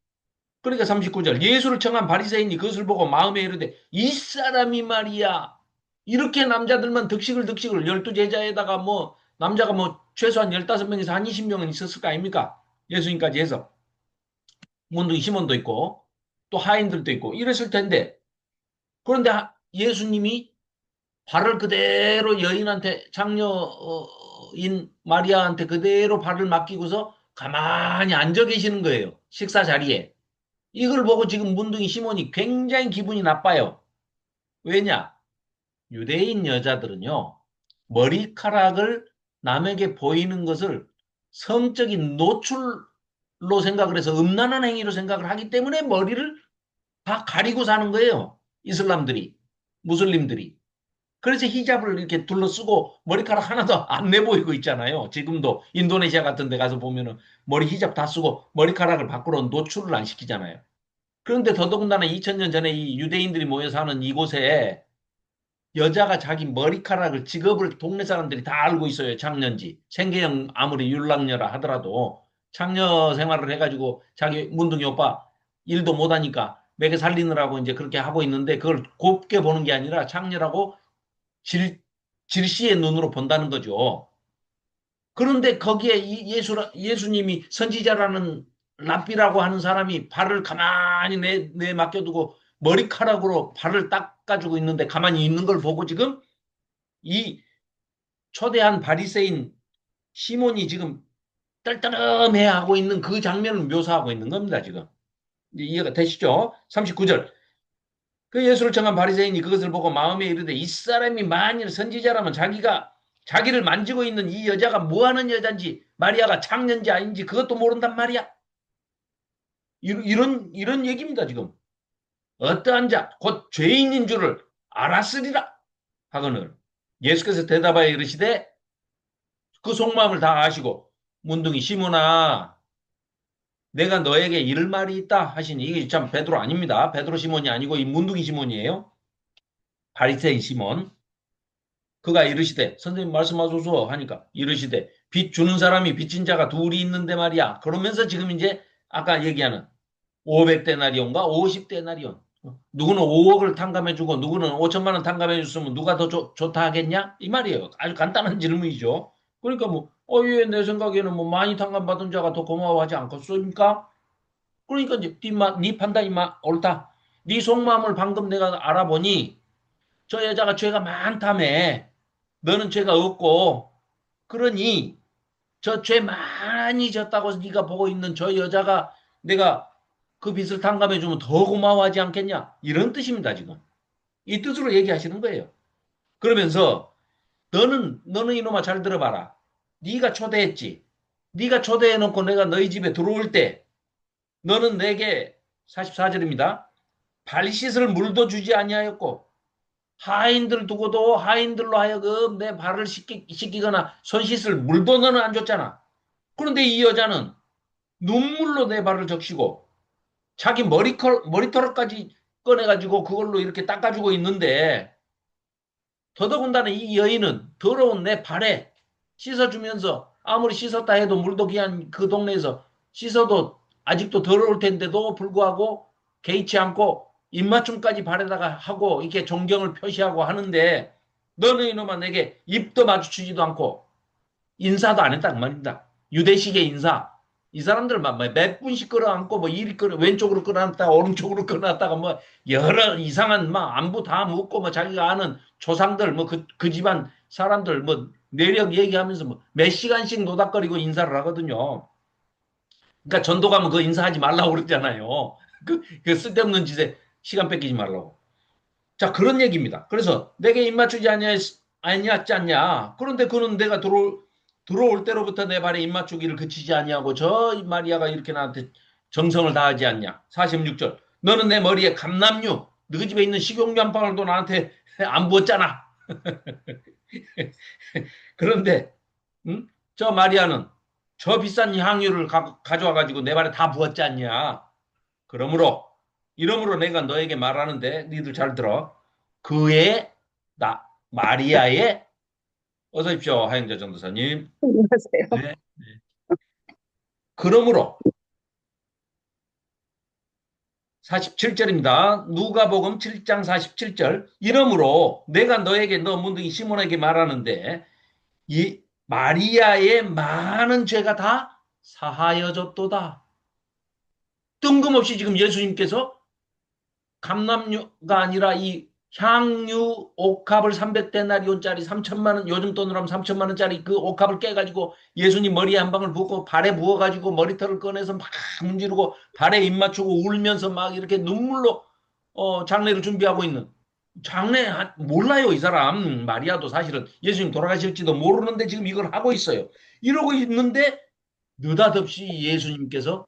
그러니까 39절 예수를 청한 바리새인이 그것을 보고 마음에 이르되 이 사람이 말이야 이렇게 남자들만 득식을 12제자에다가 뭐 남자가 뭐 최소한 15명에서 한 20명은 있었을 거 아닙니까? 예수님까지 해서 문둥이 시몬도 있고 또 하인들도 있고 이랬을 텐데 그런데 예수님이 발을 그대로 여인한테 장녀인 마리아한테 그대로 발을 맡기고서 가만히 앉아 계시는 거예요. 식사 자리에. 이걸 보고 지금 문둥이 시몬이 굉장히 기분이 나빠요. 왜냐? 유대인 여자들은요, 머리카락을 남에게 보이는 것을 성적인 노출로 생각을 해서 음란한 행위로 생각을 하기 때문에 머리를 다 가리고 사는 거예요. 이슬람들이, 무슬림들이. 그래서 히잡을 이렇게 둘러쓰고 머리카락 하나도 안 내보이고 있잖아요. 지금도 인도네시아 같은 데 가서 보면은 머리 히잡 다 쓰고 머리카락을 밖으로 노출을 안 시키잖아요. 그런데 더더군다나 2000년 전에 이 유대인들이 모여 사는 이곳에 여자가 자기 머리카락을 직업을 동네 사람들이 다 알고 있어요. 장년지. 생계형 아무리 율락녀라 하더라도 장녀 생활을 해가지고 자기 문둥이 오빠 일도 못하니까 매개 살리느라고 이제 그렇게 하고 있는데 그걸 곱게 보는 게 아니라 장녀라고 질시의 눈으로 본다는 거죠. 그런데 거기에 예수님이 선지자라는 랍비라고 하는 사람이 발을 가만히 내 맡겨두고 머리카락으로 발을 닦아주고 있는데 가만히 있는 걸 보고 지금 이 초대한 바리새인 시몬이 지금 떨떠름해하고 있는 그 장면을 묘사하고 있는 겁니다. 지금 이해가 되시죠? 39절 그 예수를 청한 바리새인이 그것을 보고 마음에 이르되 이 사람이 만일 선지자라면 자기를 만지고 있는 이 여자가 뭐하는 여잔지 마리아가 장년지 아닌지 그것도 모른단 말이야. 이런 얘기입니다. 지금 어떠한 자 곧 죄인인 줄을 알았으리라 하거늘 예수께서 대답하여 이르시되 그 속마음을 다 아시고 문둥이 시몬아 내가 너에게 이를 말이 있다 하시니 이게 참 베드로 아닙니다. 베드로 시몬이 아니고 이 문둥이 시몬이에요. 바리새인 시몬 그가 이르시되 선생님 말씀하소서 하니까 이르시되 빚 주는 사람이 빚진 자가 둘이 있는데 말이야. 그러면서 지금 이제 아까 얘기하는 500데나리온과 50데나리온. 누구는 5억을 탕감해주고 누구는 5천만 원 탕감해줬으면 누가 더 좋다 하겠냐? 이 말이에요. 아주 간단한 질문이죠. 그러니까 뭐, 예, 내 생각에는 뭐 많이 탕감받은 자가 더 고마워하지 않겠습니까? 그러니까 이제 네 판단이 옳다. 네 속마음을 방금 내가 알아보니 저 여자가 죄가 많다며. 너는 죄가 없고 그러니 저 죄 많이 졌다고 네가 보고 있는 저 여자가 내가 그 빚을 탕감해주면 더 고마워하지 않겠냐? 이런 뜻입니다, 지금. 이 뜻으로 얘기하시는 거예요. 그러면서 너는 이놈아 잘 들어봐라. 네가 초대했지. 네가 초대해놓고 내가 너희 집에 들어올 때 너는 내게 44절입니다. 발 씻을 물도 주지 아니하였고 하인들 두고도 하인들로 하여금 내 발을 씻기거나 손 씻을 물도 너는 안 줬잖아. 그런데 이 여자는 눈물로 내 발을 적시고 자기 머리털까지 꺼내가지고 그걸로 이렇게 닦아주고 있는데 더더군다나 이 여인은 더러운 내 발에 씻어주면서 아무리 씻었다 해도 물도 귀한 그 동네에서 씻어도 아직도 더러울 텐데도 불구하고 개의치 않고 입맞춤까지 발에다가 하고 이렇게 존경을 표시하고 하는데 너는 이놈아 내게 입도 마주치지도 않고 인사도 안 했단 말입니다. 유대식의 인사. 이 사람들 몇 분씩 끌어안고 뭐 이리 끌어 왼쪽으로 끌어안다가 오른쪽으로 끌어안다가 뭐 여러 이상한 막 안부 다 묻고 뭐 자기가 아는 조상들 뭐 그 집안 사람들 뭐 내력 얘기하면서 뭐 몇 시간씩 노닥거리고 인사를 하거든요. 그러니까 전도 가면 그 인사하지 말라고 그러잖아요. 그 쓸데없는 짓에 시간 뺏기지 말라고. 자, 그런 얘기입니다. 그래서 내게 입맞추지 아니었지 않냐. 그런데 그는 내가 들어올 때로부터 내 발에 입맞추기를 그치지 아니하고 저 마리아가 이렇게 나한테 정성을 다하지 않냐. 46절. 너는 내 머리에 감람류, 너희 집에 있는 식용유 한 방울도 나한테 안 부었잖아. 그런데 응? 저 마리아는 저 비싼 향유를 가져와가지고 내 발에 다 부었지 않냐. 그러므로 이러므로 내가 너에게 말하는데 니들 잘 들어. 그의 마리아의 어서 오십시오 하영자 전도사님. 안녕하세요. 네. 그러므로 47절입니다. 누가복음 7장 47절. 이러므로 내가 너에게 너 문둥이 시몬에게 말하는데 이 마리아의 많은 죄가 다 사하여졌도다. 뜬금없이 지금 예수님께서 감람유가 아니라 이 향유 옥합을 300데나리온짜리 3천만 원, 요즘 돈으로 하면 3천만 원짜리 그 옥합을 깨가지고 예수님 머리에 한 방울 붓고 발에 부어가지고 머리털을 꺼내서 막 문지르고 발에 입 맞추고 울면서 막 이렇게 눈물로 장례를 준비하고 있는 장례 몰라요 이 사람. 마리아도 사실은 예수님 돌아가실지도 모르는데 지금 이걸 하고 있어요. 이러고 있는데 느닷없이 예수님께서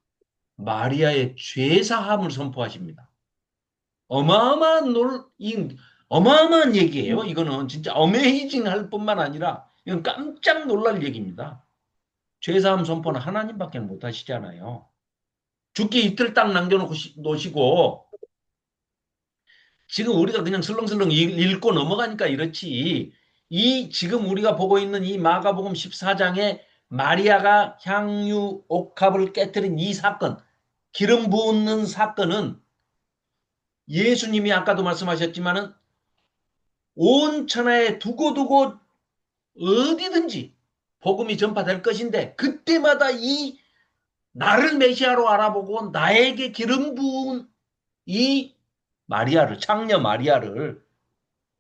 마리아의 죄사함을 선포하십니다. 어마어마한 어마어마한 얘기예요. 이거는 진짜 어메이징 할 뿐만 아니라 이건 깜짝 놀랄 얘기입니다. 죄사함 선포는 하나님밖에 못 하시잖아요. 죽기 이틀 딱 남겨놓고 놓으시고 지금 우리가 그냥 슬렁슬렁 읽고 넘어가니까 이렇지. 이 지금 우리가 보고 있는 이 마가복음 14장에 마리아가 향유 옥합을 깨뜨린 이 사건, 기름 붓는 사건은 예수님이 아까도 말씀하셨지만은 온 천하에 두고두고 어디든지 복음이 전파될 것인데 그때마다 이 나를 메시아로 알아보고 나에게 기름 부은 이 마리아를 창녀 마리아를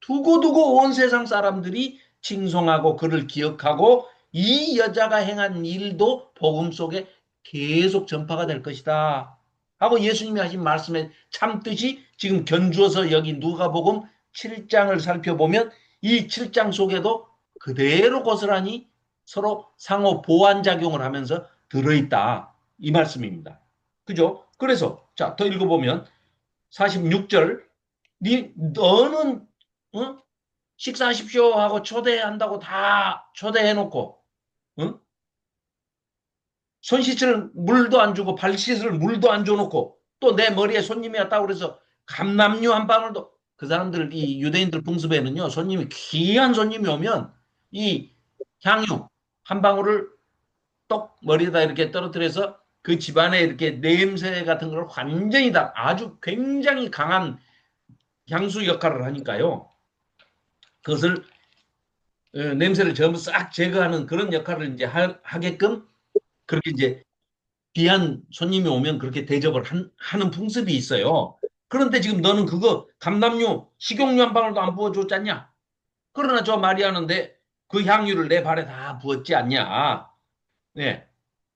두고두고 온 세상 사람들이 칭송하고 그를 기억하고 이 여자가 행한 일도 복음 속에 계속 전파가 될 것이다 하고 예수님이 하신 말씀에 참듯이 지금 견주어서 여기 누가복음 7장을 살펴보면 이 7장 속에도 그대로 고스란히 서로 상호 보완작용을 하면서 들어있다 이 말씀입니다. 그죠? 그래서 자, 더 읽어보면 46절 너는 식사하십시오 하고 초대한다고 다 초대해놓고 손 씻을 물도 안 주고 발 씻을 물도 안 줘놓고 또 내 머리에 손님이 왔다고 그래서 감람유 한 방울도 그 사람들 이 유대인들 풍습에는요 손님이 귀한 손님이 오면 이 향유 한 방울을 똑 머리에다 이렇게 떨어뜨려서 그 집안에 이렇게 냄새 같은 걸 완전히 다 아주 굉장히 강한 향수 역할을 하니까요. 그것을 냄새를 전부 싹 제거하는 그런 역할을 이제 하게끔 그렇게 이제 귀한 손님이 오면 그렇게 대접을 하는 풍습이 있어요. 그런데 지금 너는 그거 감람유, 식용유 한 방울도 안 부어줬잖냐? 그러나 저 마리아는 그 향유를 내 발에 다 부었지 않냐? 네.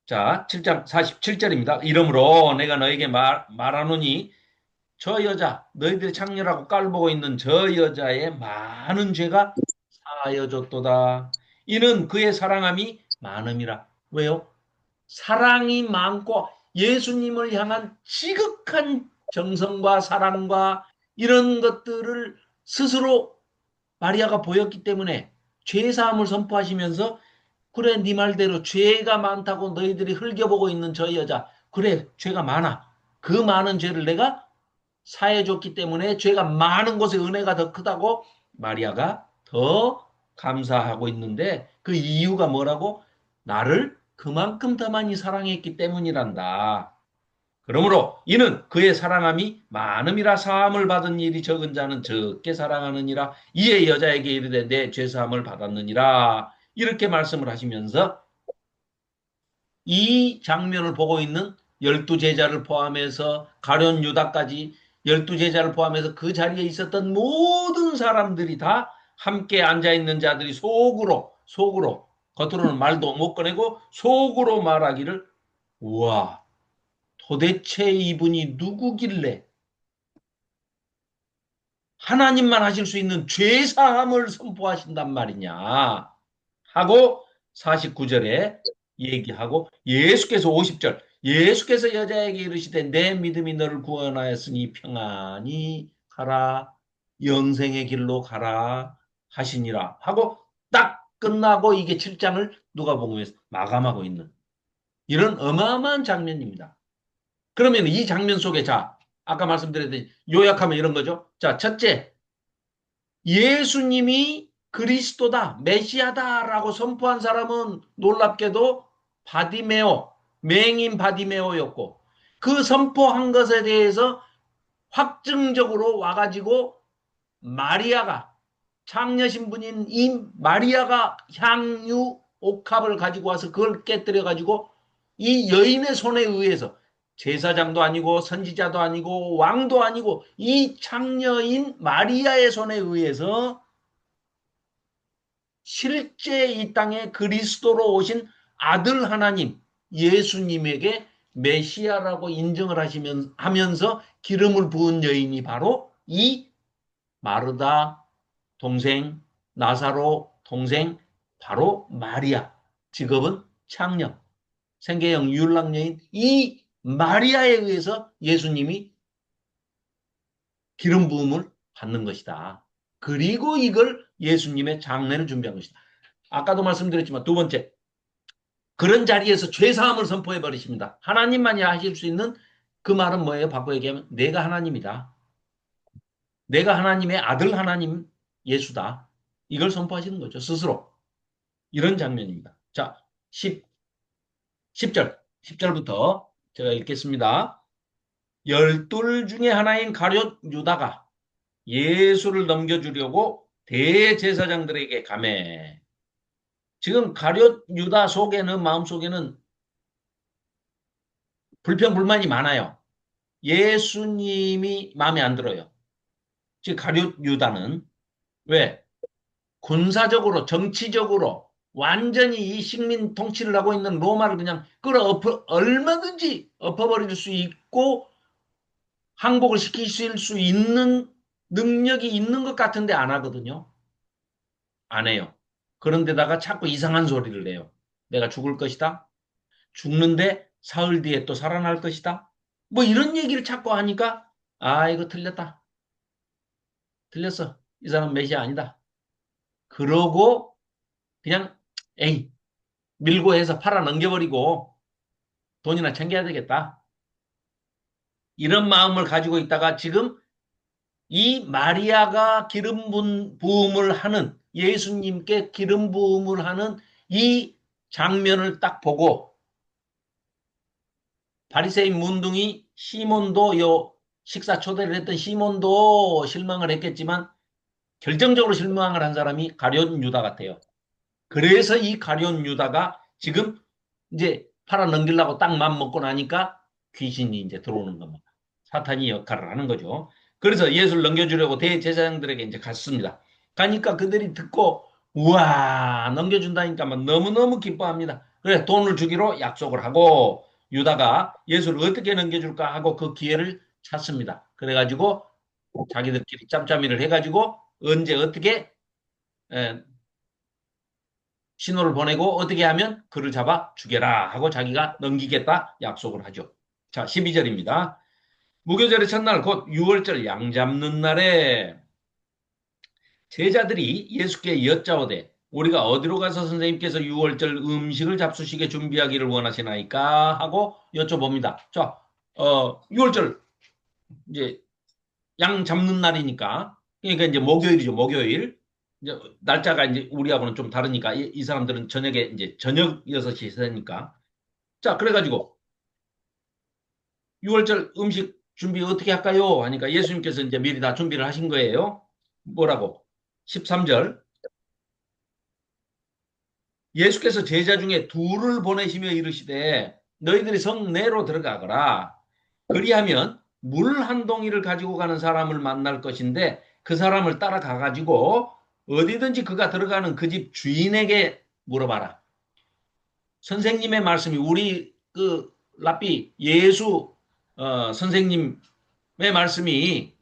자, 7장 47절입니다. 이러므로 내가 너에게 말하노니 저 여자, 너희들이 창렬하고 깔보고 있는 저 여자의 많은 죄가 사하여졌도다. 이는 그의 사랑함이 많음이라. 왜요? 사랑이 많고 예수님을 향한 지극한 정성과 사랑과 이런 것들을 스스로 마리아가 보였기 때문에 죄사함을 선포하시면서 그래 네 말대로 죄가 많다고 너희들이 흘겨보고 있는 저 여자 그래 죄가 많아. 그 많은 죄를 내가 사해줬기 때문에 죄가 많은 곳에 은혜가 더 크다고 마리아가 더 감사하고 있는데 그 이유가 뭐라고? 나를 그만큼 더 많이 사랑했기 때문이란다. 그러므로 이는 그의 사랑함이 많음이라 사함을 받은 일이 적은 자는 적게 사랑하느니라. 이에 여자에게 이르되 내 죄사함을 받았느니라. 이렇게 말씀을 하시면서 이 장면을 보고 있는 열두 제자를 포함해서 가룟 유다까지 열두 제자를 포함해서 그 자리에 있었던 모든 사람들이 다 함께 앉아있는 자들이 속으로 겉으로는 말도 못 꺼내고 속으로 말하기를 우와 도대체 이분이 누구길래 하나님만 하실 수 있는 죄사함을 선포하신단 말이냐 하고 49절에 얘기하고 예수께서 50절 예수께서 여자에게 이르시되 내 믿음이 너를 구원하였으니 평안히 가라 영생의 길로 가라 하시니라 하고 딱 끝나고 이게 7장을 누가복음에서 마감하고 있는 이런 어마어마한 장면입니다. 그러면 이 장면 속에 자 아까 말씀드렸듯이 요약하면 이런 거죠. 자 첫째 예수님이 그리스도다, 메시아다라고 선포한 사람은 놀랍게도 바디메오, 맹인 바디메오였고 그 선포한 것에 대해서 확증적으로 와가지고 마리아가 장녀 신분인 이 마리아가 향유 옥합을 가지고 와서 그걸 깨뜨려 가지고 이 여인의 손에 의해서 제사장도 아니고 선지자도 아니고 왕도 아니고 이 창녀인 마리아의 손에 의해서 실제 이 땅에 그리스도로 오신 아들 하나님 예수님에게 메시아라고 인정을 하면서 기름을 부은 여인이 바로 이 마르다 동생 나사로 동생 바로 마리아 직업은 창녀 생계형 율랑여인 이 마리아에 의해서 예수님이 기름 부음을 받는 것이다. 그리고 이걸 예수님의 장례를 준비한 것이다. 아까도 말씀드렸지만 두 번째 그런 자리에서 죄사함을 선포해 버리십니다. 하나님만이 하실 수 있는 그 말은 뭐예요? 바꿔 얘기하면 내가 하나님이다. 내가 하나님의 아들 하나님 예수다. 이걸 선포하시는 거죠. 스스로. 이런 장면입니다. 자, 10절. 10절부터 제가 읽겠습니다. 열둘 중에 하나인 가룟 유다가 예수를 넘겨주려고 대제사장들에게 가매. 지금 가룟 유다 속에는 마음속에는 불평불만이 많아요. 예수님이 마음에 안 들어요. 즉 가룟 유다는 왜? 군사적으로 정치적으로 완전히 이 식민 통치를 하고 있는 로마를 그냥 얼마든지 엎어버릴 수 있고 항복을 시킬 수 있는 능력이 있는 것 같은데 안 하거든요. 안 해요. 그런데다가 자꾸 이상한 소리를 내요. 내가 죽을 것이다. 죽는데 사흘 뒤에 또 살아날 것이다. 뭐 이런 얘기를 자꾸 하니까 아 이거 틀렸다. 틀렸어. 이 사람 메시아 아니다. 그러고 그냥 에이 밀고 해서 팔아 넘겨버리고 돈이나 챙겨야 되겠다. 이런 마음을 가지고 있다가 지금 이 마리아가 기름 부음을 하는 예수님께 기름 부음을 하는 이 장면을 딱 보고 바리새인 문둥이 시몬도 요 식사 초대를 했던 시몬도 실망을 했겠지만 결정적으로 실망을 한 사람이 가룟 유다 같아요. 그래서 이 가룟 유다가 지금 이제 팔아 넘기려고 딱 맘 먹고 나니까 귀신이 이제 들어오는 겁니다. 사탄이 역할을 하는 거죠. 그래서 예수를 넘겨주려고 대제사장들에게 이제 갔습니다. 가니까 그들이 듣고 우와 넘겨준다니까 막 너무너무 기뻐합니다. 그래 돈을 주기로 약속을 하고 유다가 예수를 어떻게 넘겨줄까 하고 그 기회를 찾습니다. 그래가지고 자기들끼리 짬짬이를 해가지고 언제 어떻게 에, 신호를 보내고 어떻게 하면 그를 잡아 죽여라 하고 자기가 넘기겠다 약속을 하죠. 자, 12절입니다. 무교절의 첫날 곧 6월절 양 잡는 날에 제자들이 예수께 여짜오되 우리가 어디로 가서 선생님께서 6월절 음식을 잡수시게 준비하기를 원하시나이까 하고 여쭤봅니다. 자, 6월절 이제 양 잡는 날이니까 그러니까 이제 목요일이죠. 목요일. 이제 날짜가 이제 우리하고는 좀 다르니까 이 사람들은 저녁에 이제 저녁 6시 세니까. 자, 그래가지고 6월절 음식 준비 어떻게 할까요? 하니까 예수님께서 이제 미리 다 준비를 하신 거예요. 뭐라고? 13절. 예수께서 제자 중에 둘을 보내시며 이르시되 너희들이 성내로 들어가거라. 그리하면 물 한 동이를 가지고 가는 사람을 만날 것인데 그 사람을 따라가 가지고 어디든지 그가 들어가는 그 집 주인에게 물어봐라. 선생님의 말씀이 우리 그 랍비 예수 선생님의 말씀이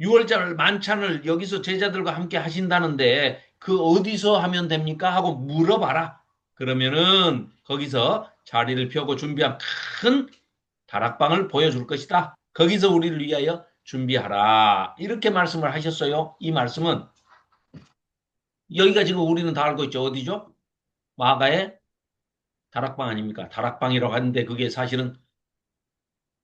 6월절 만찬을 여기서 제자들과 함께 하신다는데 그 어디서 하면 됩니까? 하고 물어봐라. 그러면은 거기서 자리를 펴고 준비한 큰 다락방을 보여줄 것이다. 거기서 우리를 위하여 준비하라. 이렇게 말씀을 하셨어요. 이 말씀은 여기가 지금 우리는 다 알고 있죠. 어디죠? 마가의 다락방 아닙니까? 다락방이라고 하는데 그게 사실은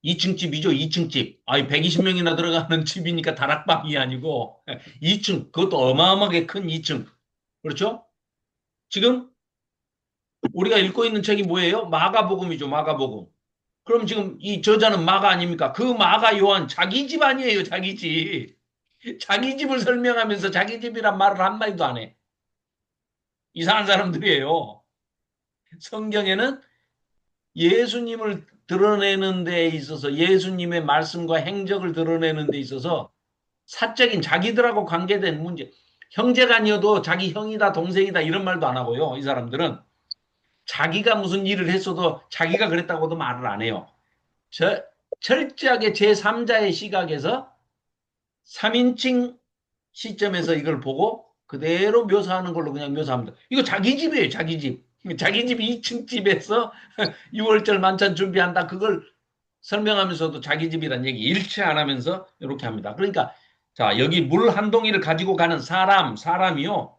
2층 집이죠. 2층 집. 아니 120명이나 들어가는 집이니까 다락방이 아니고 2층. 그것도 어마어마하게 큰 2층. 그렇죠? 지금 우리가 읽고 있는 책이 뭐예요? 마가복음이죠. 마가복음. 그럼 지금 이 저자는 마가 아닙니까? 그 마가 요한 자기 집 아니에요. 자기 집. 자기 집을 설명하면서 자기 집이란 말을 한마디도 안 해. 이상한 사람들이에요. 성경에는 예수님을 드러내는 데 있어서 예수님의 말씀과 행적을 드러내는 데 있어서 사적인 자기들하고 관계된 문제, 형제가 아니어도 자기 형이다 동생이다 이런 말도 안 하고요. 이 사람들은 자기가 무슨 일을 했어도 자기가 그랬다고도 말을 안 해요. 철저하게 제3자의 시각에서 3인칭 시점에서 이걸 보고 그대로 묘사하는 걸로 그냥 묘사합니다. 이거 자기 집이에요, 자기 집. 자기 집 2층 집에서 6월절 만찬 준비한다. 그걸 설명하면서도 자기 집이란 얘기 일체 안 하면서 이렇게 합니다. 그러니까 자, 여기 물 한 동이를 가지고 가는 사람이요.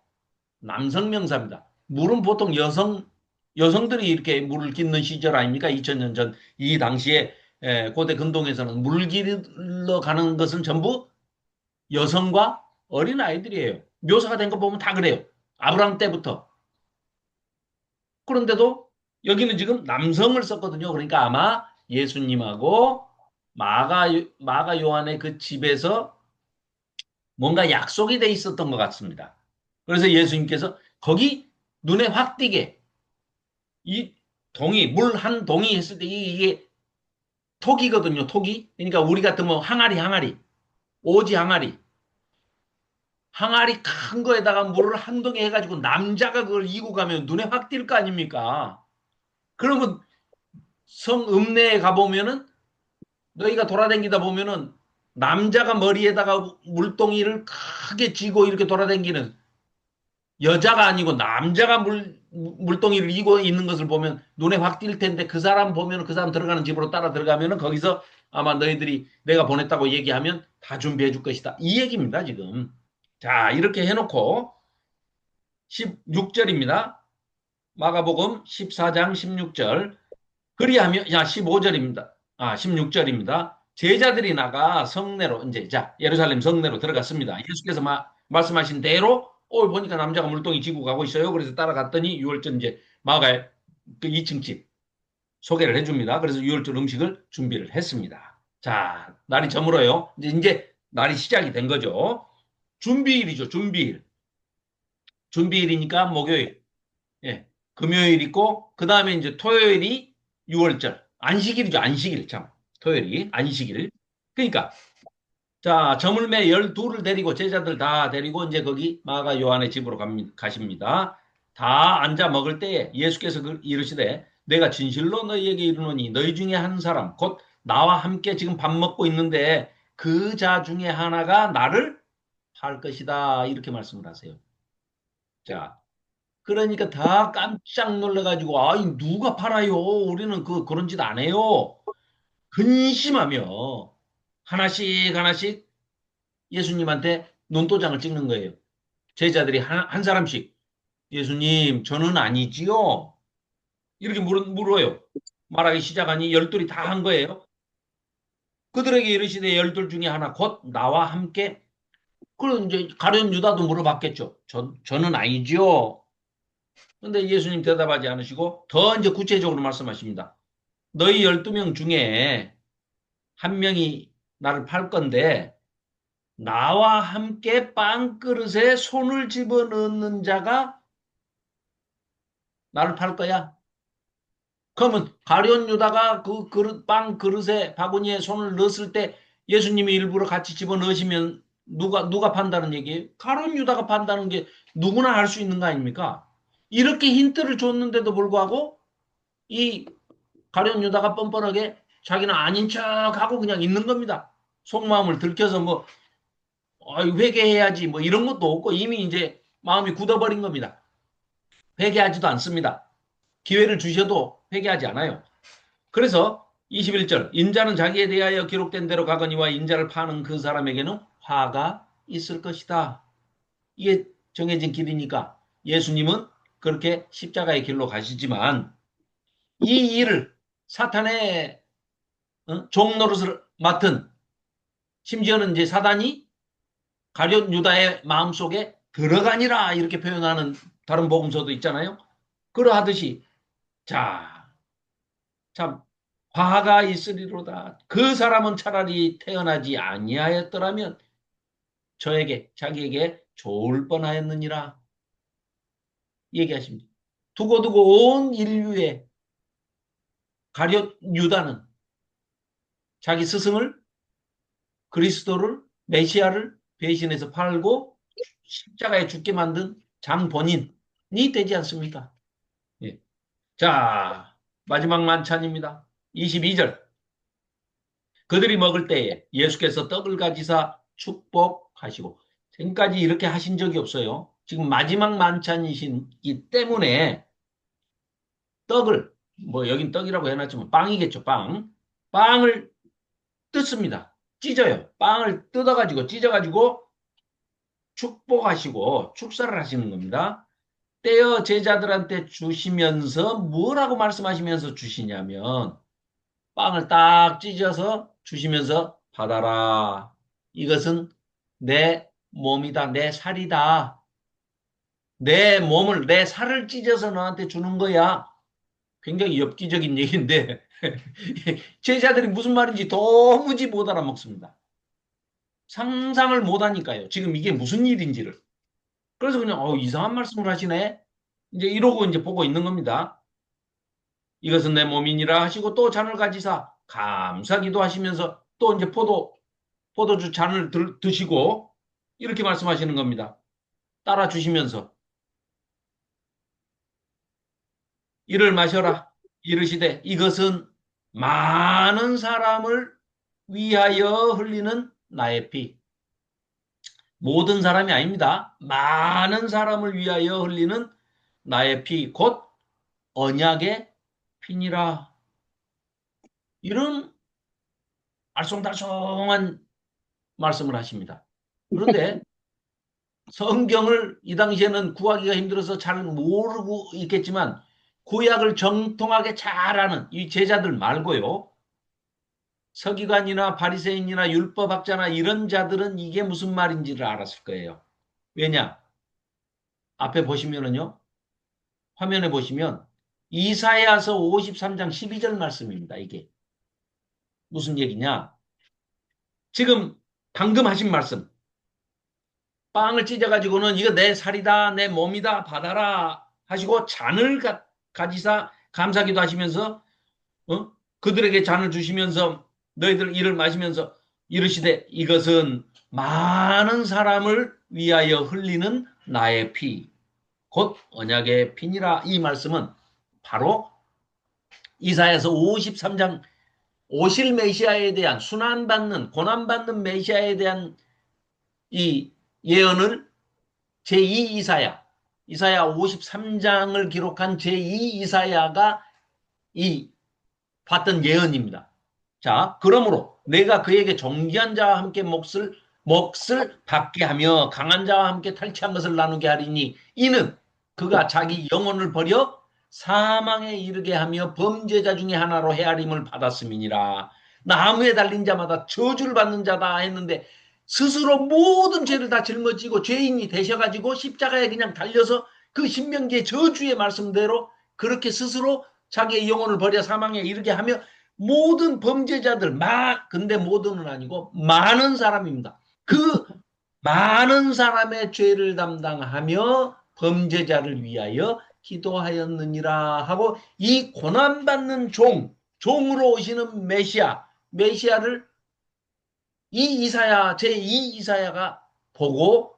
남성 명사입니다. 물은 보통 여성들이 이렇게 물을 깃는 시절 아닙니까? 2000년 전 이 당시에 고대 근동에서는 물 길러 가는 것은 전부 여성과 어린 아이들이에요. 묘사가 된 거 보면 다 그래요. 아브라함 때부터. 그런데도 여기는 지금 남성을 썼거든요. 그러니까 아마 예수님하고 마가 요한의 그 집에서 뭔가 약속이 돼 있었던 것 같습니다. 그래서 예수님께서 거기 눈에 확 띄게 이 물 한 동이 했을 때 이게 톡이거든요. 톡이. 그러니까 우리 같으면 항아리, 오지 항아리 큰 거에다가 물을 한 동에 해가지고 남자가 그걸 이고 가면 눈에 확 띌 거 아닙니까? 그러면 성 읍내에 가보면은 너희가 돌아다니다 보면은 남자가 머리에다가 물동이를 크게 쥐고 이렇게 돌아다니는 여자가 아니고 남자가 물동이를 이고 있는 것을 보면 눈에 확 띌 텐데 그 사람 보면 그 사람 들어가는 집으로 따라 들어가면은 거기서 아마 너희들이 내가 보냈다고 얘기하면 다 준비해 줄 것이다. 이 얘기입니다, 지금. 자, 이렇게 해놓고 16절입니다. 마가복음 14장 16절. 그리하면, 15절입니다. 16절입니다. 제자들이 나가 성내로, 이제, 자, 예루살렘 성내로 들어갔습니다. 예수께서 말씀하신 대로, 보니까 남자가 물동이 지고 가고 있어요. 그래서 따라갔더니 6월절 이제 마가의 그 2층 집 소개를 해줍니다. 그래서 6월절 음식을 준비를 했습니다. 자, 날이 저물어요. 이제 날이 시작이 된 거죠. 준비일이죠, 준비일. 준비일이니까 목요일. 예. 금요일 있고, 그 다음에 이제 토요일이 6월절. 안식일이죠, 안식일. 참. 토요일이 안식일. 그러니까 자, 저물매 12를 데리고 제자들 다 데리고 이제 거기 마가 요한의 집으로 가십니다. 다 앉아 먹을 때에 예수께서 이르시되 내가 진실로 너희에게 이르노니 너희 중에 한 사람 곧 나와 함께 지금 밥 먹고 있는데 그 자 중에 하나가 나를 팔 것이다. 이렇게 말씀을 하세요. 자, 그러니까 다 깜짝 놀라가지고 아이 누가 팔아요? 우리는 그런 짓 안 해요. 근심하며 하나씩 하나씩 예수님한테 눈도장을 찍는 거예요. 제자들이 한 사람씩 예수님 저는 아니지요. 이렇게 물어요. 말하기 시작하니 열둘이 다 한 거예요. 그들에게 이르시되 열둘 중에 하나 곧 나와 함께 그럼 이제 가룟 유다도 물어봤겠죠. 저는 아니지요. 근데 예수님 대답하지 않으시고 더 이제 구체적으로 말씀하십니다. 너희 12명 중에 한 명이 나를 팔 건데 나와 함께 빵그릇에 손을 집어넣는 자가 나를 팔 거야. 그러면 가룟 유다가 그 빵 그릇에 바구니에 손을 넣었을 때 예수님이 일부러 같이 집어넣으시면 누가 판다는 얘기예요? 가룟 유다가 판다는 게 누구나 할 수 있는 거 아닙니까? 이렇게 힌트를 줬는데도 불구하고 이 가룟 유다가 뻔뻔하게 자기는 아닌 척하고 그냥 있는 겁니다. 속마음을 들켜서 뭐 회개해야지 뭐 이런 것도 없고 이미 이제 마음이 굳어버린 겁니다. 회개하지도 않습니다. 기회를 주셔도 회개하지 않아요. 그래서 21절 인자는 자기에 대하여 기록된 대로 가거니와 인자를 파는 그 사람에게는 화가 있을 것이다. 이게 정해진 길이니까 예수님은 그렇게 십자가의 길로 가시지만 이 일을 사탄의 종노릇을 맡은 심지어는 이제 사단이 가룟 유다의 마음속에 들어가니라 이렇게 표현하는 다른 복음서도 있잖아요. 그러하듯이 자, 참 화가 있으리로다. 그 사람은 차라리 태어나지 아니하였더라면 자기에게 좋을 뻔하였느니라 얘기하십니다. 두고두고 온 인류의 가룟 유다는 자기 스승을 그리스도를 메시아를 배신해서 팔고 십자가에 죽게 만든 장본인이 되지 않습니까? 예. 자, 마지막 만찬입니다. 22절. 그들이 먹을 때에 예수께서 떡을 가지사 축복하시고 지금까지 이렇게 하신 적이 없어요. 지금 마지막 만찬이시기 때문에 떡을 뭐 여긴 떡이라고 해놨지만 빵이겠죠. 빵을 뜯습니다. 찢어요. 빵을 뜯어가지고 찢어가지고 축복하시고 축사를 하시는 겁니다. 떼어 제자들한테 주시면서 뭐라고 말씀하시면서 주시냐면 빵을 딱 찢어서 주시면서 받아라. 이것은 내 몸이다. 내 살이다. 내 살을 찢어서 너한테 주는 거야. 굉장히 엽기적인 얘기인데 제자들이 무슨 말인지 도무지 못 알아먹습니다. 상상을 못 하니까요. 지금 이게 무슨 일인지를. 그래서 그냥 이상한 말씀을 하시네. 이제 이러고 이제 보고 있는 겁니다. 이것은 내 몸이니라 하시고 또 잔을 가지사 감사기도 하시면서 또 이제 포도주 잔을 드시고 이렇게 말씀하시는 겁니다. 따라 주시면서 이를 마셔라. 이르시되 이것은 많은 사람을 위하여 흘리는 나의 피. 모든 사람이 아닙니다. 많은 사람을 위하여 흘리는 나의 피, 곧 언약의 피니라. 이런 알쏭달쏭한 말씀을 하십니다. 그런데 성경을 이 당시에는 구하기가 힘들어서 잘 모르고 있겠지만 구약을 정통하게 잘 아는 이 제자들 말고요. 서기관이나 바리새인이나 율법학자나 이런 자들은 이게 무슨 말인지를 알았을 거예요. 왜냐? 앞에 보시면은요. 화면에 보시면 이사야서 53장 12절 말씀입니다. 이게 무슨 얘기냐? 지금 방금 하신 말씀. 빵을 찢어가지고는 이거 내 살이다, 내 몸이다, 받아라 하시고 잔을 가지사 감사기도 하시면서 그들에게 잔을 주시면서 너희들 이를 마시면서 이르시되 이것은 많은 사람을 위하여 흘리는 나의 피, 곧 언약의 피니라. 이 말씀은 바로 이사야서 53장 오실 메시아에 대한 순환받는 고난받는 메시아에 대한 이 예언을 제2 이사야 53장을 기록한 제2 이사야가 이 봤던 예언입니다. 자, 그러므로 내가 그에게 정죄한 자와 함께 몫을 받게 하며 강한 자와 함께 탈취한 것을 나누게 하리니 이는 그가 자기 영혼을 버려 사망에 이르게 하며 범죄자 중에 하나로 헤아림을 받았음이니라. 나무에 달린 자마다 저주를 받는 자다 했는데 스스로 모든 죄를 다 짊어지고 죄인이 되셔가지고 십자가에 그냥 달려서 그 신명기의 저주의 말씀대로 그렇게 스스로 자기의 영혼을 버려 사망에 이르게 하며 모든 범죄자들, 근데 모든은 아니고 많은 사람입니다. 그 많은 사람의 죄를 담당하며 범죄자를 위하여 기도하였느니라 하고 이 고난받는 종으로 오시는 메시아를 제2 이사야가 보고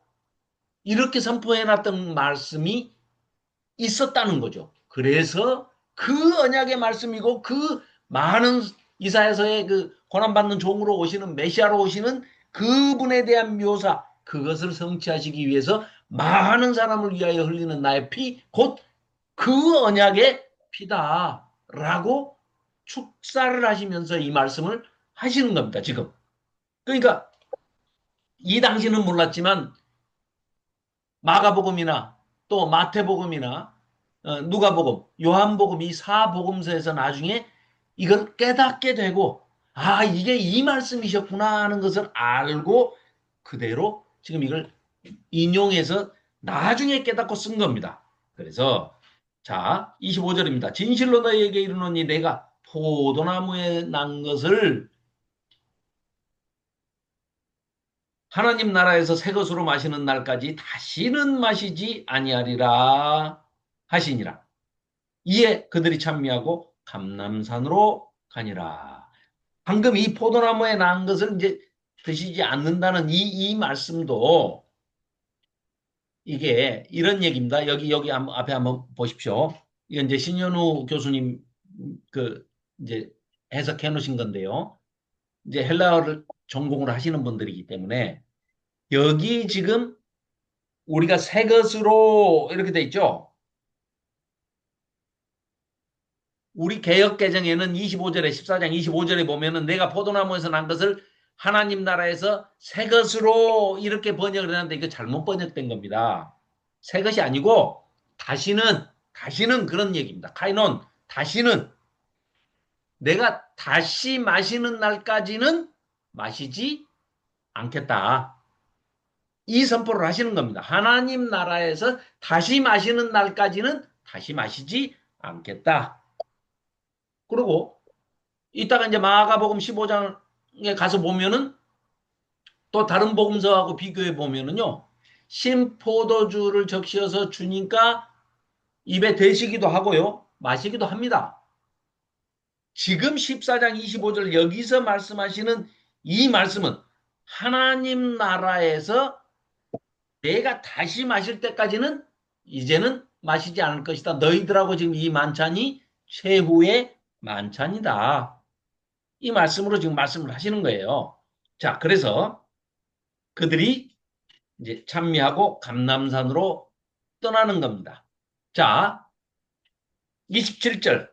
이렇게 선포해놨던 말씀이 있었다는 거죠. 그래서 그 언약의 말씀이고 그 많은 이사야서의 그 고난받는 종으로 오시는 메시아로 오시는 그분에 대한 묘사, 그것을 성취하시기 위해서 많은 사람을 위하여 흘리는 나의 피, 곧 그 언약의 피다라고 축사를 하시면서 이 말씀을 하시는 겁니다. 지금. 그러니까 이 당시는 몰랐지만 마가복음이나 또 마태복음이나 누가복음, 요한복음 이 사복음서에서 나중에 이걸 깨닫게 되고 이게 이 말씀이셨구나 하는 것을 알고 그대로 지금 이걸 인용해서 나중에 깨닫고 쓴 겁니다. 그래서 자 25절입니다. 진실로 너희에게 이르노니 내가 포도나무에 난 것을 하나님 나라에서 새 것으로 마시는 날까지 다시는 마시지 아니하리라 하시니라. 이에 그들이 찬미하고 감람산으로 가니라. 방금 이 포도나무에 난 것을 이제 드시지 않는다는 이 말씀도 이게 이런 얘기입니다. 여기 앞에 한번 보십시오. 이건 이제 신현우 교수님 그 이제 해석해 놓으신 건데요. 이제 헬라어를 전공을 하시는 분들이기 때문에 여기 지금 우리가 새 것으로 이렇게 돼 있죠. 우리 개역 개정에는 25절에 14장 25절에 보면은 내가 포도나무에서 난 것을 하나님 나라에서 새 것으로 이렇게 번역을 했는데 이거 잘못 번역된 겁니다. 새 것이 아니고 다시는 그런 얘기입니다. 카이논 다시는 내가 다시 마시는 날까지는 마시지 않겠다. 이 선포를 하시는 겁니다. 하나님 나라에서 다시 마시는 날까지는 다시 마시지 않겠다. 그리고 이따가 이제 마가복음 15장에 가서 보면은 또 다른 복음서하고 비교해 보면은요. 신포도주를 적시어서 주니까 입에 대시기도 하고요. 마시기도 합니다. 지금 14장 25절 여기서 말씀하시는 이 말씀은 하나님 나라에서 내가 다시 마실 때까지는 이제는 마시지 않을 것이다. 너희들하고 지금 이 만찬이 최후의 만찬이다. 이 말씀으로 지금 말씀을 하시는 거예요. 자, 그래서 그들이 이제 찬미하고 감람산으로 떠나는 겁니다. 자, 27절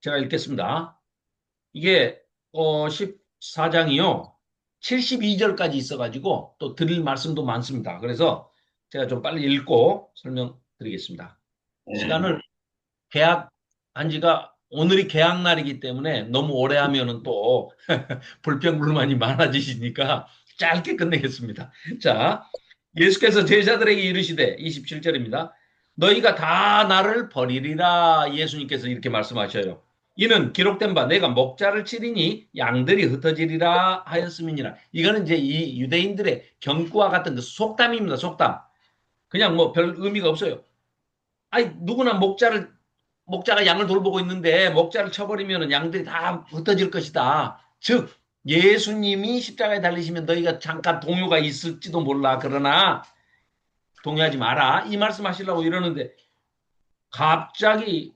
제가 읽겠습니다. 이게 14장이요. 72절까지 있어가지고 또 드릴 말씀도 많습니다. 그래서 제가 좀 빨리 읽고 설명드리겠습니다. 시간을 계약한 지가 오늘이 계약 날이기 때문에 너무 오래 하면은 또 불평불만이 많아지시니까 짧게 끝내겠습니다. 자, 예수께서 제자들에게 이르시되 27절입니다. 너희가 다 나를 버리리라 예수님께서 이렇게 말씀하셔요. 이는 기록된 바 내가 목자를 치리니 양들이 흩어지리라 하였음이니라. 이거는 이제 이 유대인들의 경구와 같은 그 속담입니다. 속담. 그냥 뭐 별 의미가 없어요. 아니 누구나 목자가 양을 돌보고 있는데 목자를 쳐버리면 양들이 다 흩어질 것이다. 즉 예수님이 십자가에 달리시면 너희가 잠깐 동요가 있을지도 몰라. 그러나 동요하지 마라. 이 말씀 하시려고 이러는데 갑자기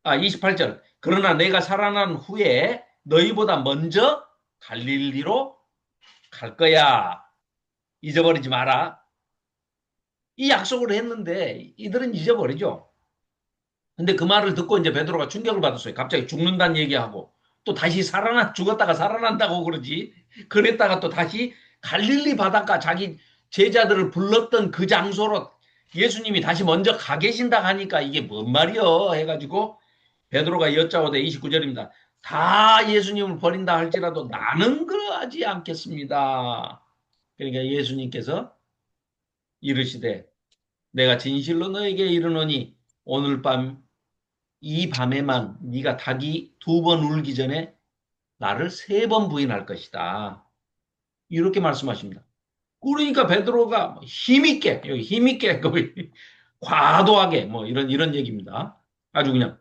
28절. 그러나 내가 살아난 후에 너희보다 먼저 갈릴리로 갈 거야. 잊어버리지 마라. 이 약속을 했는데 이들은 잊어버리죠. 근데 그 말을 듣고 이제 베드로가 충격을 받았어요. 갑자기 죽는다는 얘기하고 또 다시 죽었다가 살아난다고 그러지. 그랬다가 또 다시 갈릴리 바닷가 자기 제자들을 불렀던 그 장소로 예수님이 다시 먼저 가 계신다 하니까 이게 뭔 말이여 해가지고 베드로가 여짜오되 29절입니다. 다 예수님을 버린다 할지라도 나는 그러하지 않겠습니다. 그러니까 예수님께서 이르시되 내가 진실로 너에게 이르노니 오늘 밤 이 밤에만 네가 닭이 2번 울기 전에 나를 3번 부인할 것이다. 이렇게 말씀하십니다. 그러니까 베드로가 힘있게 여기 힘있게 거의 과도하게 뭐 이런 얘기입니다. 아주 그냥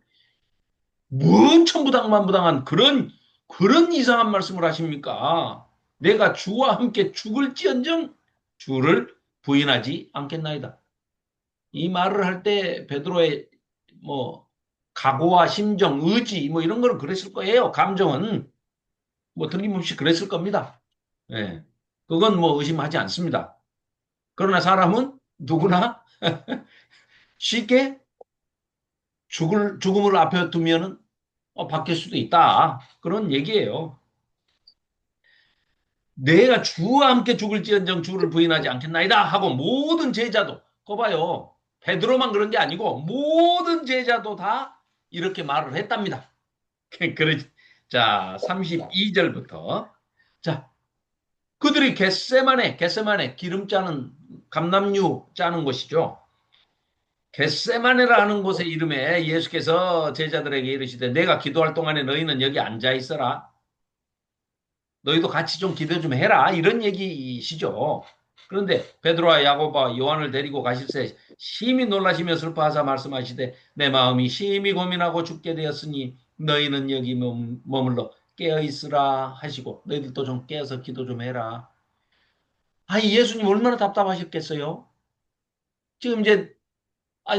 뭔 천부당만부당한 그런 이상한 말씀을 하십니까? 내가 주와 함께 죽을지언정 주를 부인하지 않겠나이다. 이 말을 할 때 베드로의 뭐 각오와 심정, 의지 뭐 이런 거는 그랬을 거예요. 감정은 뭐 틀림없이 그랬을 겁니다. 예. 그건 뭐 의심하지 않습니다. 그러나 사람은 누구나 쉽게 죽음을 앞에 두면은 바뀔 수도 있다. 그런 얘기예요. 내가 주와 함께 죽을지언정 주를 부인하지 않겠나이다 하고 모든 제자도 거 봐요. 베드로만 그런 게 아니고 모든 제자도 다 이렇게 말을 했답니다. 그래. 자, 32절부터. 자, 그들이 겟세마네 기름 짜는 감람유 짜는 곳이죠. 겟세마네라는 곳의 이름에 예수께서 제자들에게 이르시되 내가 기도할 동안에 너희는 여기 앉아 있어라. 너희도 같이 좀 기도 좀 해라. 이런 얘기시죠. 그런데 베드로와 야고보와 요한을 데리고 가실새 심히 놀라시며 슬퍼하사 말씀하시되 내 마음이 심히 고민하고 죽게 되었으니 너희는 여기 머물러 깨어 있으라 하시고 너희들도 좀 깨어서 기도 좀 해라. 아니 예수님 얼마나 답답하셨겠어요? 지금 이제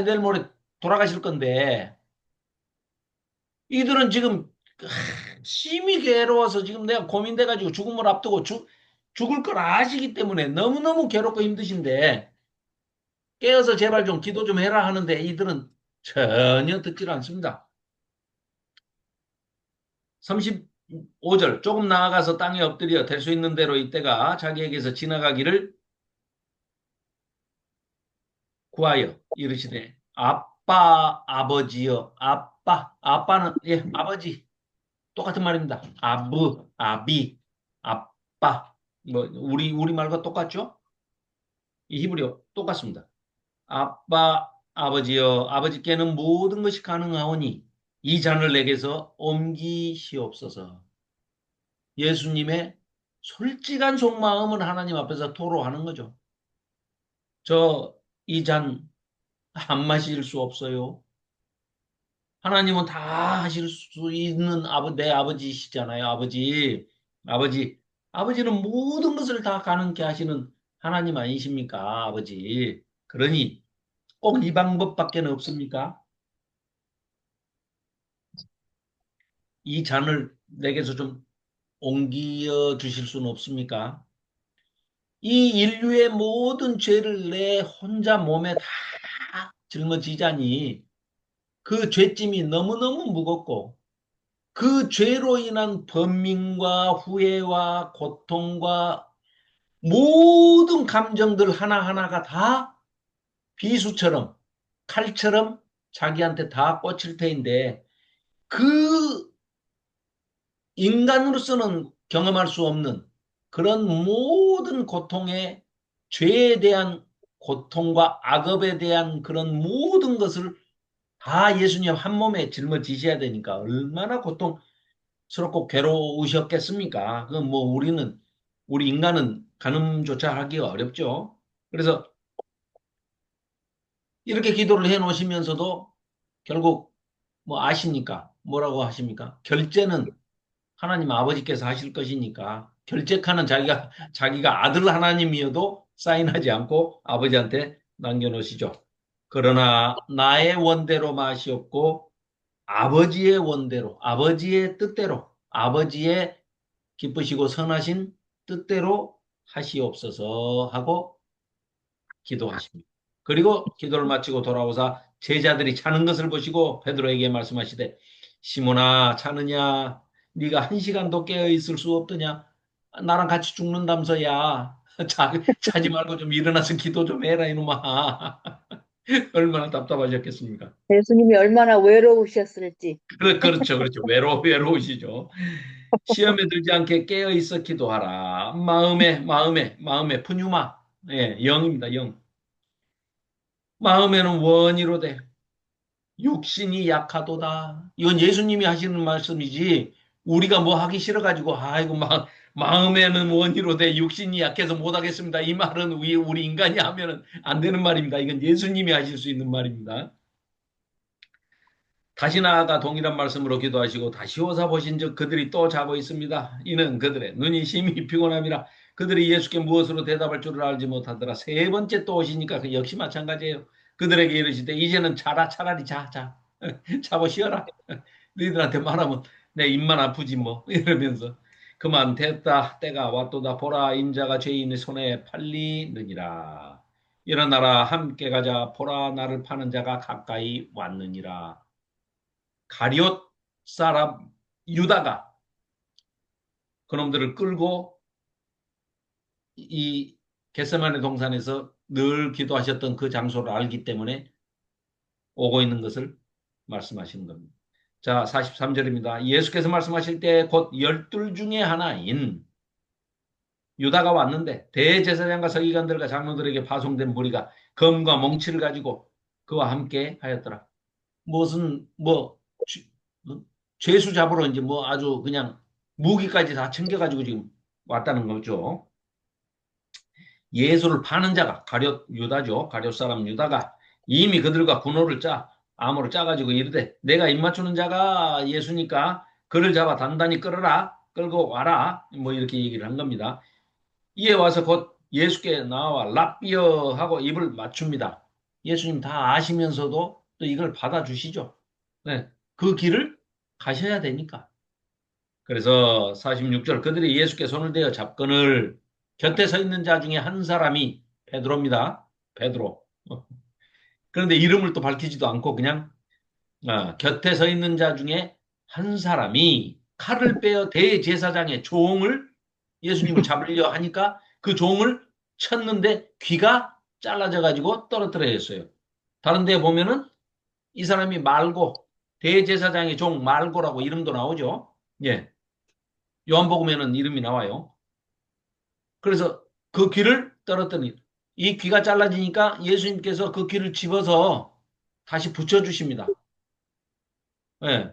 내일 모레 돌아가실 건데 이들은 지금 심히 괴로워서 지금 내가 고민돼가지고 죽음을 앞두고 죽을 걸 아시기 때문에 너무너무 괴롭고 힘드신데 깨어서 제발 좀 기도 좀 해라 하는데 이들은 전혀 듣질 않습니다. 35절 조금 나아가서 땅에 엎드려 될 수 있는 대로 이때가 자기에게서 지나가기를 구하여 이르시되 아빠 아버지여 아빠는 예 아버지 똑같은 말입니다. 아비 아빠 뭐 우리 말과 똑같죠? 이 히브리어 똑같습니다. 아빠, 아버지여, 아버지께는 모든 것이 가능하오니 이 잔을 내게서 옮기시옵소서. 예수님의 솔직한 속마음을 하나님 앞에서 토로하는 거죠. 저 이 잔 안 마실 수 없어요. 하나님은 다 하실 수 있는 내 아버지시잖아요. 아버지, 아버지는 모든 것을 다 가능케 하시는 하나님 아니십니까? 아버지. 그러니 꼭 이 방법밖에 없습니까? 이 잔을 내게서 좀 옮겨 주실 수는 없습니까? 이 인류의 모든 죄를 내 혼자 몸에 다 짊어지자니 그 죄짐이 너무너무 무겁고 그 죄로 인한 번민과 후회와 고통과 모든 감정들 하나하나가 다 비수처럼 칼처럼 자기한테 다 꽂힐 테인데 그 인간으로서는 경험할 수 없는 그런 모든 고통의 죄에 대한 고통과 악업에 대한 그런 모든 것을 다 예수님 한 몸에 짊어지셔야 되니까 얼마나 고통스럽고 괴로우셨겠습니까? 그 뭐 우리 인간은 가늠조차 하기가 어렵죠. 그래서 이렇게 기도를 해 놓으시면서도 결국 뭐 아십니까? 뭐라고 하십니까? 결제는 하나님 아버지께서 하실 것이니까 결재칸은 자기가 아들 하나님이어도 사인하지 않고 아버지한테 남겨놓으시죠. 그러나 나의 원대로 마시옵고 아버지의 원대로, 아버지의 뜻대로, 아버지의 기쁘시고 선하신 뜻대로 하시옵소서 하고 기도하십니다. 그리고 기도를 마치고 돌아오사 제자들이 자는 것을 보시고 베드로에게 말씀하시되 시몬아 자느냐 네가 1시간도 깨어 있을 수 없더냐 나랑 같이 죽는다면서야 자지 말고 좀 일어나서 기도 좀 해라 이놈아. 얼마나 답답하셨겠습니까? 예수님이 얼마나 외로우셨을지. 그렇죠, 그렇죠. 외로우시죠. 시험에 들지 않게 깨어 있어 기도하라. 마음에 푸뉴마. 예, 영입니다, 영. 마음에는 원이로되 육신이 약하도다. 이건 예수님이 하시는 말씀이지. 우리가 뭐 하기 싫어가지고 아이고 막 마음에는 원이로되 육신이 약해서 못하겠습니다. 이 말은 우리 인간이 하면은 안 되는 말입니다. 이건 예수님이 하실 수 있는 말입니다. 다시 나아가 동일한 말씀으로 기도하시고 다시 오사 보신즉 그들이 또 자고 있습니다. 이는 그들의 눈이 심히 피곤함이라 그들이 예수께 무엇으로 대답할 줄을 알지 못하더라. 세 번째 또 오시니까 그 역시 마찬가지예요. 그들에게 이르시되 이제는 자라 차라리 자 자고 쉬어라. 너희들한테 말하면 내 입만 아프지 뭐 이러면서 그만 됐다 때가 왔도다 보라 인자가 죄인의 손에 팔리느니라. 일어나라 함께 가자 보라 나를 파는 자가 가까이 왔느니라. 가룟 사람 유다가 그놈들을 끌고 이 겟세마네 동산에서 늘 기도하셨던 그 장소를 알기 때문에 오고 있는 것을 말씀하시는 겁니다. 자, 43절입니다. 예수께서 말씀하실 때 곧 12 중에 하나인 유다가 왔는데 대제사장과 서기관들과 장로들에게 파송된 무리가 검과 몽치를 가지고 그와 함께 하였더라. 무슨 죄수 잡으러 이제 뭐 아주 그냥 무기까지 다 챙겨가지고 지금 왔다는 거죠. 예수를 파는 자가 가룟 유다죠. 가룟 사람 유다가 이미 그들과 군호를 암호를 짜가지고 이르되 내가 입맞추는 자가 예수니까 그를 잡아 단단히 끌고 와라. 뭐 이렇게 얘기를 한 겁니다. 이에 와서 곧 예수께 나와 랍비어 하고 입을 맞춥니다. 예수님 다 아시면서도 또 이걸 받아주시죠. 네, 그 길을 가셔야 되니까. 그래서 46절 그들이 예수께 손을 대어 잡건을 곁에 서 있는 자 중에 한 사람이 베드로입니다. 베드로. 그런데 이름을 또 밝히지도 않고 그냥 곁에 서 있는 자 중에 한 사람이 칼을 빼어 대제사장의 종을 예수님을 잡으려 하니까 그 종을 쳤는데 귀가 잘라져 가지고 떨어뜨려졌어요. 다른 데 보면은 이 사람이 말고 대제사장의 종 말고라고 이름도 나오죠. 예. 요한복음에는 이름이 나와요. 그래서 그 귀를 떨어뜨린 이 귀가 잘라지니까 예수님께서 그 귀를 집어서 다시 붙여주십니다. 예.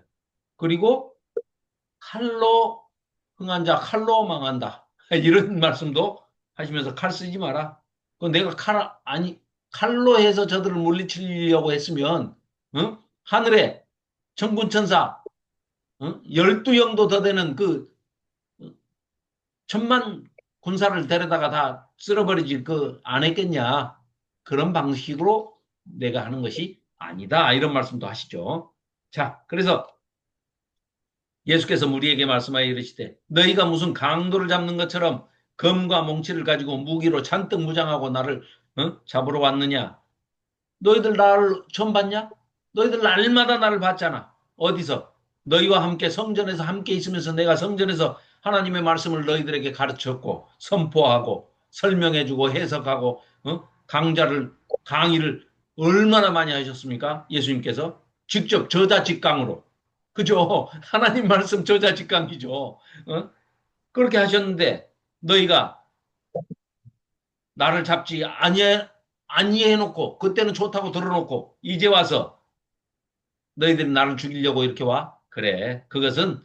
그리고 칼로 흥한 자 칼로 망한다. 이런 말씀도 하시면서 칼 쓰지 마라. 그 내가 칼로 해서 저들을 물리치려고 했으면 하늘에 천군천사 12영도 더 되는 그 천만 군사를 데려다가 다 쓸어버리지 안 했겠냐. 그런 방식으로 내가 하는 것이 아니다. 이런 말씀도 하시죠. 자, 그래서 예수께서 우리에게 말씀하여 이르시되 너희가 무슨 강도를 잡는 것처럼 검과 몽치를 가지고 무기로 잔뜩 무장하고 나를 잡으러 왔느냐. 너희들 나를 처음 봤냐? 너희들 날마다 나를 봤잖아. 어디서? 너희와 함께 성전에서 함께 있으면서 내가 성전에서 하나님의 말씀을 너희들에게 가르쳤고 선포하고 설명해주고 해석하고 강의를 얼마나 많이 하셨습니까? 예수님께서 직접 저자직강으로. 그죠? 하나님 말씀 저자직강이죠. 그렇게 하셨는데 너희가 나를 잡지 아니해놓고 그때는 좋다고 들어놓고 이제 와서 너희들이 나를 죽이려고 이렇게 와? 그래. 그것은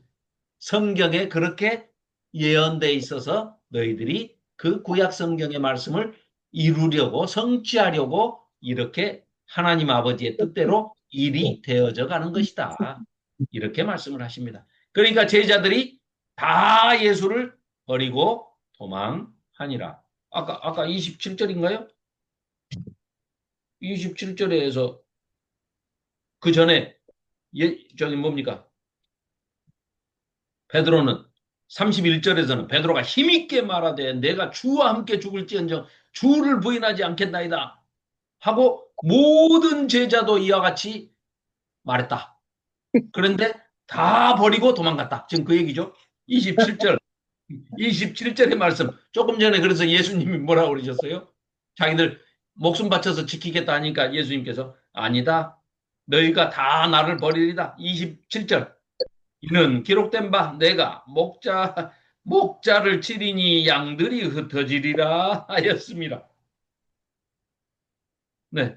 성경에 그렇게 예언돼 있어서 너희들이 그 구약 성경의 말씀을 이루려고 성취하려고 이렇게 하나님 아버지의 뜻대로 일이 되어져 가는 것이다. 이렇게 말씀을 하십니다. 그러니까 제자들이 다 예수를 버리고 도망하니라. 아까 27절인가요? 27절에서 그 전에 저기 뭡니까? 베드로는 31절에서는 베드로가 힘있게 말하되 내가 주와 함께 죽을지언정 주를 부인하지 않겠나이다 하고 모든 제자도 이와 같이 말했다. 그런데 다 버리고 도망갔다. 지금 그 얘기죠. 27절. 27절의 말씀. 조금 전에 그래서 예수님이 뭐라고 그러셨어요? 자기들 목숨 바쳐서 지키겠다 하니까 예수님께서 아니다. 너희가 다 나를 버리리다. 27절. 이는 기록된 바 내가 목자를 치리니 양들이 흩어지리라 하였습니다. 네.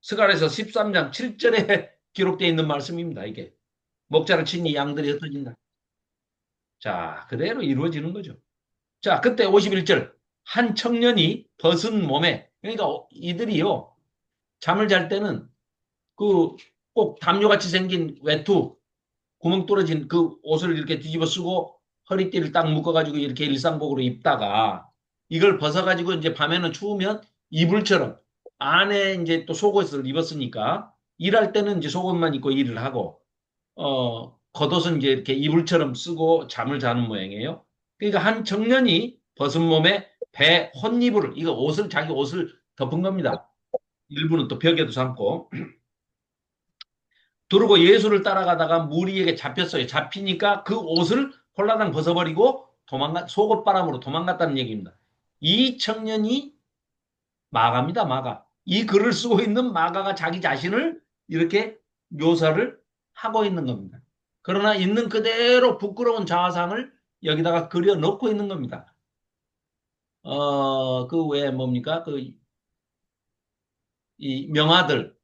스가랴서 13장 7절에 기록되어 있는 말씀입니다. 이게. 목자를 치니 양들이 흩어진다. 자, 그대로 이루어지는 거죠. 자, 그때 51절. 한 청년이 벗은 몸에, 그러니까 이들이요, 잠을 잘 때는 그 꼭 담요같이 생긴 외투, 구멍 뚫어진 그 옷을 이렇게 뒤집어 쓰고 허리띠를 딱 묶어가지고 이렇게 일상복으로 입다가 이걸 벗어가지고 이제 밤에는 추우면 이불처럼 안에 이제 또 속옷을 입었으니까 일할 때는 이제 속옷만 입고 일을 하고 겉옷은 이제 이렇게 이불처럼 쓰고 잠을 자는 모양이에요. 그러니까 한 청년이 벗은 몸에 배 혼이불을 이거 옷을 자기 옷을 덮은 겁니다. 일부는 또 벽에도 삼고 두르고 예수를 따라가다가 무리에게 잡혔어요. 잡히니까 그 옷을 홀라당 벗어버리고 속옷바람으로 도망갔다는 얘기입니다. 이 청년이 마가입니다. 마가. 이 글을 쓰고 있는 마가가 자기 자신을 이렇게 묘사를 하고 있는 겁니다. 그러나 있는 그대로 부끄러운 자아상을 여기다가 그려 넣고 있는 겁니다. 그 외에 뭡니까? 이 명화들,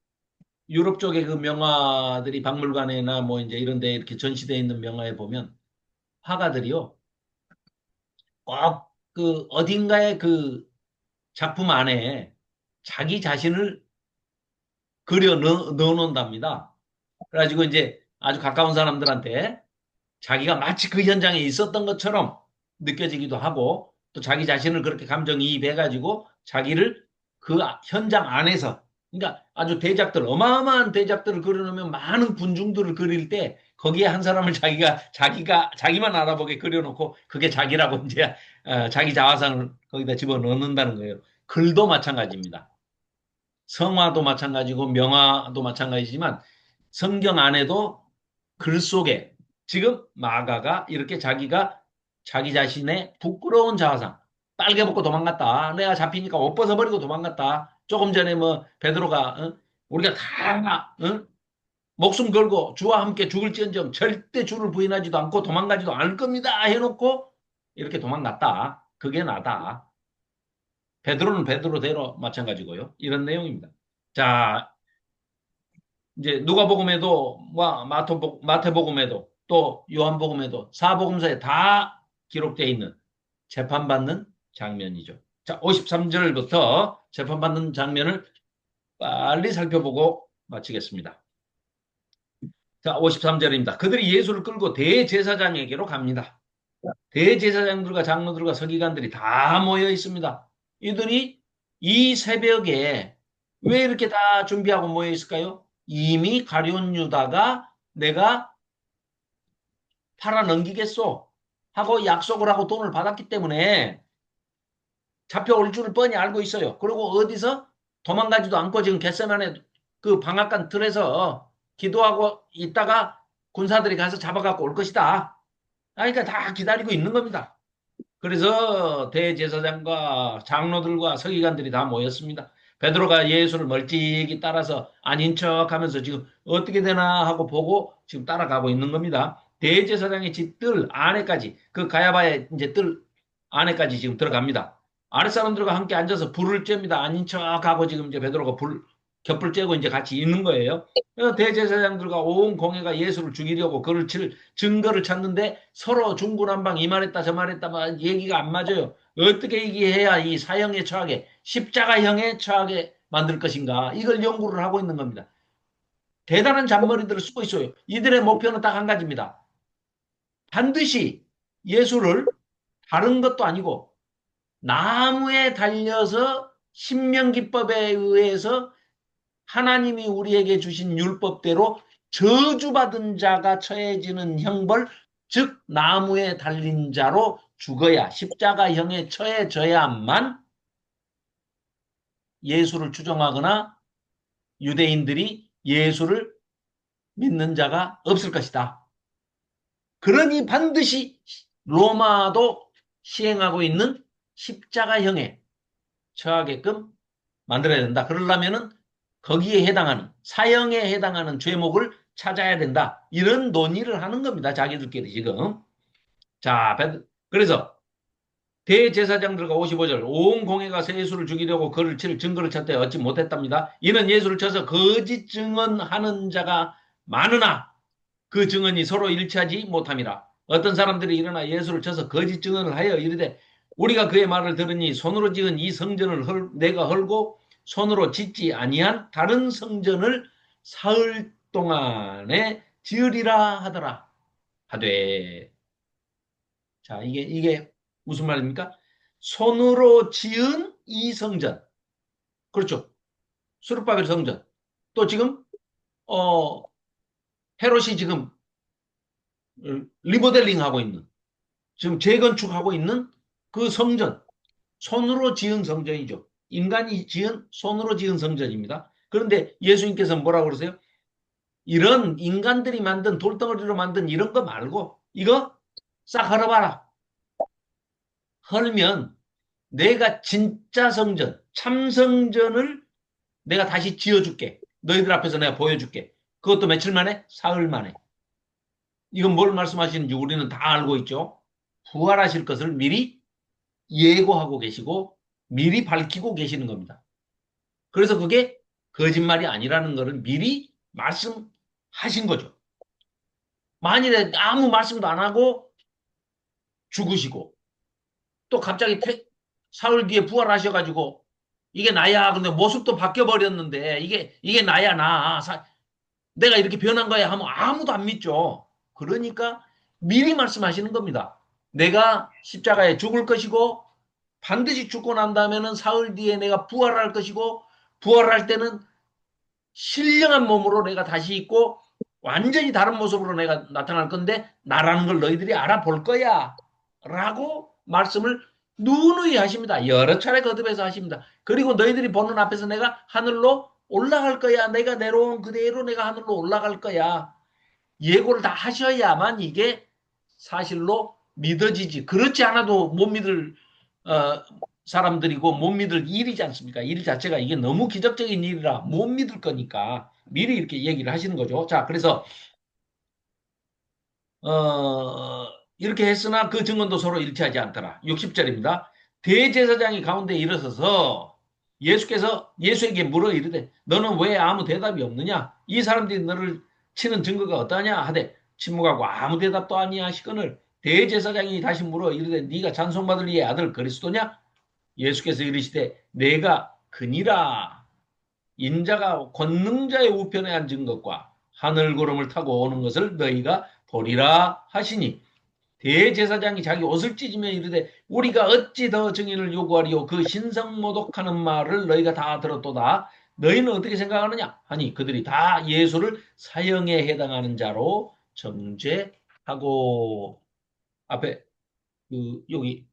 유럽 쪽의 그 명화들이 박물관에나 뭐 이제 이런 데 이렇게 전시되어 있는 명화에 보면 화가들이요. 꼭 그 어딘가에 그 작품 안에 자기 자신을 그려 넣어놓는답니다. 그래가지고 이제 아주 가까운 사람들한테 자기가 마치 그 현장에 있었던 것처럼 느껴지기도 하고 또 자기 자신을 그렇게 감정이입해가지고 자기를 그 현장 안에서 그러니까 아주 대작들 어마어마한 대작들을 그려놓으면 많은 군중들을 그릴 때 거기에 한 사람을 자기가 자기만 알아보게 그려놓고 그게 자기라고 이제 자기 자화상을 거기다 집어넣는다는 거예요. 글도 마찬가지입니다. 성화도 마찬가지고 명화도 마찬가지지만 성경 안에도 글 속에 지금 마가가 이렇게 자기가 자기 자신의 부끄러운 자아상 빨개 벗고 도망갔다. 내가 잡히니까 옷 벗어버리고 도망갔다. 조금 전에 뭐 베드로가 우리가 다 목숨 걸고 주와 함께 죽을지언정 절대 주를 부인하지도 않고 도망가지도 않을 겁니다 해놓고 이렇게 도망갔다. 그게 나다. 베드로는 베드로대로 마찬가지고요. 이런 내용입니다. 자, 이제 누가복음에도 마태복음에도 또 요한복음에도 사복음서에 다 기록되어 있는 재판받는 장면이죠. 자, 53절부터 재판받는 장면을 빨리 살펴보고 마치겠습니다. 자, 53절입니다. 그들이 예수를 끌고 대제사장에게로 갑니다. 대제사장들과 장로들과 서기관들이 다 모여 있습니다. 이들이 이 새벽에 왜 이렇게 다 준비하고 모여 있을까요? 이미 가룟 유다가 내가 팔아 넘기겠소 하고 약속을 하고 돈을 받았기 때문에 잡혀올 줄을 뻔히 알고 있어요. 그리고 어디서 도망가지도 않고 지금 겟세마네 그 방앗간 틀에서 기도하고 있다가 군사들이 가서 잡아갖고 올 것이다. 그러니까 다 기다리고 있는 겁니다. 그래서 대제사장과 장로들과 서기관들이 다 모였습니다. 베드로가 예수를 멀찍이 따라서 아닌 척하면서 지금 어떻게 되나 하고 보고 지금 따라가고 있는 겁니다. 대제사장의 집 뜰 안에까지 그 가야바의 이제 뜰 안에까지 지금 들어갑니다. 아랫사람들과 함께 앉아서 불을 쬐입니다. 아닌 척하고 지금 이제 베드로가 겹불 쬐고 이제 같이 있는 거예요. 대제사장들과 온 공회가 예수를 죽이려고 그를 칠 증거를 찾는데 서로 중구난방 이 말했다 저 말했다 막 얘기가 안 맞아요. 어떻게 얘기해야 이 사형에 처하게 십자가형에 처하게 만들 것인가 이걸 연구를 하고 있는 겁니다. 대단한 잔머리들을 쓰고 있어요. 이들의 목표는 딱 한 가지입니다. 반드시 예수를 다른 것도 아니고 나무에 달려서 신명기법에 의해서 하나님이 우리에게 주신 율법대로 저주받은 자가 처해지는 형벌, 즉 나무에 달린 자로 죽어야 십자가형에 처해져야만 예수를 추종하거나 유대인들이 예수를 믿는 자가 없을 것이다. 그러니 반드시 로마도 시행하고 있는 십자가형에 처하게끔 만들어야 된다. 그러려면은 거기에 해당하는 사형에 해당하는 죄목을 찾아야 된다. 이런 논의를 하는 겁니다. 자기들끼리 지금. 자, 그래서 대제사장들과 55절 온 공회가 새 예수를 죽이려고 그를 칠 증거를 찾되 얻지 못했답니다. 이는 예수를 쳐서 거짓 증언하는 자가 많으나 그 증언이 서로 일치하지 못함이라. 어떤 사람들이 일어나 예수를 쳐서 거짓 증언을 하여 이르되 우리가 그의 말을 들으니 손으로 지은 이 성전을 내가 헐고 손으로 짓지 아니한 다른 성전을 사흘 동안에 지으리라 하더라 하되. 자, 이게 무슨 말입니까? 손으로 지은 이 성전. 그렇죠. 수르바벨 성전. 또 지금 헤롯이 지금 리모델링 하고 있는, 지금 재건축하고 있는 그 성전, 손으로 지은 성전이죠. 인간이 지은, 손으로 지은 성전입니다. 그런데 예수님께서는 뭐라고 그러세요? 이런 인간들이 만든 돌덩어리로 만든 이런 거 말고 이거 싹 헐어봐라. 헐면 내가 진짜 성전, 참성전을 내가 다시 지어줄게. 너희들 앞에서 내가 보여줄게. 그것도 며칠 만에? 사흘 만에. 이건 뭘 말씀하시는지 우리는 다 알고 있죠. 부활하실 것을 미리 예고하고 계시고 미리 밝히고 계시는 겁니다. 그래서 그게 거짓말이 아니라는 것을 미리 말씀하신 거죠. 만일에 아무 말씀도 안 하고 죽으시고 또 갑자기 사흘 뒤에 부활하셔가지고 이게 나야. 근데 모습도 바뀌어버렸는데 이게 나야 나. 내가 이렇게 변한 거야 하면 아무도 안 믿죠. 그러니까 미리 말씀하시는 겁니다. 내가 십자가에 죽을 것이고 반드시 죽고 난 다음에는 사흘 뒤에 내가 부활할 것이고 부활할 때는 신령한 몸으로 내가 다시 있고 완전히 다른 모습으로 내가 나타날 건데 나라는 걸 너희들이 알아볼 거야 라고 말씀을 누누이 하십니다. 여러 차례 거듭해서 하십니다. 그리고 너희들이 보는 앞에서 내가 하늘로 올라갈 거야. 내가 내려온 그대로 내가 하늘로 올라갈 거야. 예고를 다 하셔야만 이게 사실로 믿어지지. 그렇지 않아도 못 믿을 사람들이고 못 믿을 일이지 않습니까? 일 자체가 이게 너무 기적적인 일이라 못 믿을 거니까 미리 이렇게 얘기를 하시는 거죠. 자, 그래서 이렇게 했으나 그 증언도 서로 일치하지 않더라. 60절입니다. 대제사장이 가운데 일어서서 예수에게 물어 이르되 너는 왜 아무 대답이 없느냐? 이 사람들이 너를 치는 증거가 어떠냐? 하되 침묵하고 아무 대답도 아니하시거늘 대제사장이 다시 물어 이르되 네가 찬송받을 이의 아들 그리스도냐? 예수께서 이르시되 내가 그니라. 인자가 권능자의 우편에 앉은 것과 하늘 구름을 타고 오는 것을 너희가 보리라 하시니 대제사장이 자기 옷을 찢으며 이르되 우리가 어찌 더 증인을 요구하리요 그 신성모독하는 말을 너희가 다 들었도다. 너희는 어떻게 생각하느냐 하니 그들이 다 예수를 사형에 해당하는 자로 정죄하고. 앞에 여기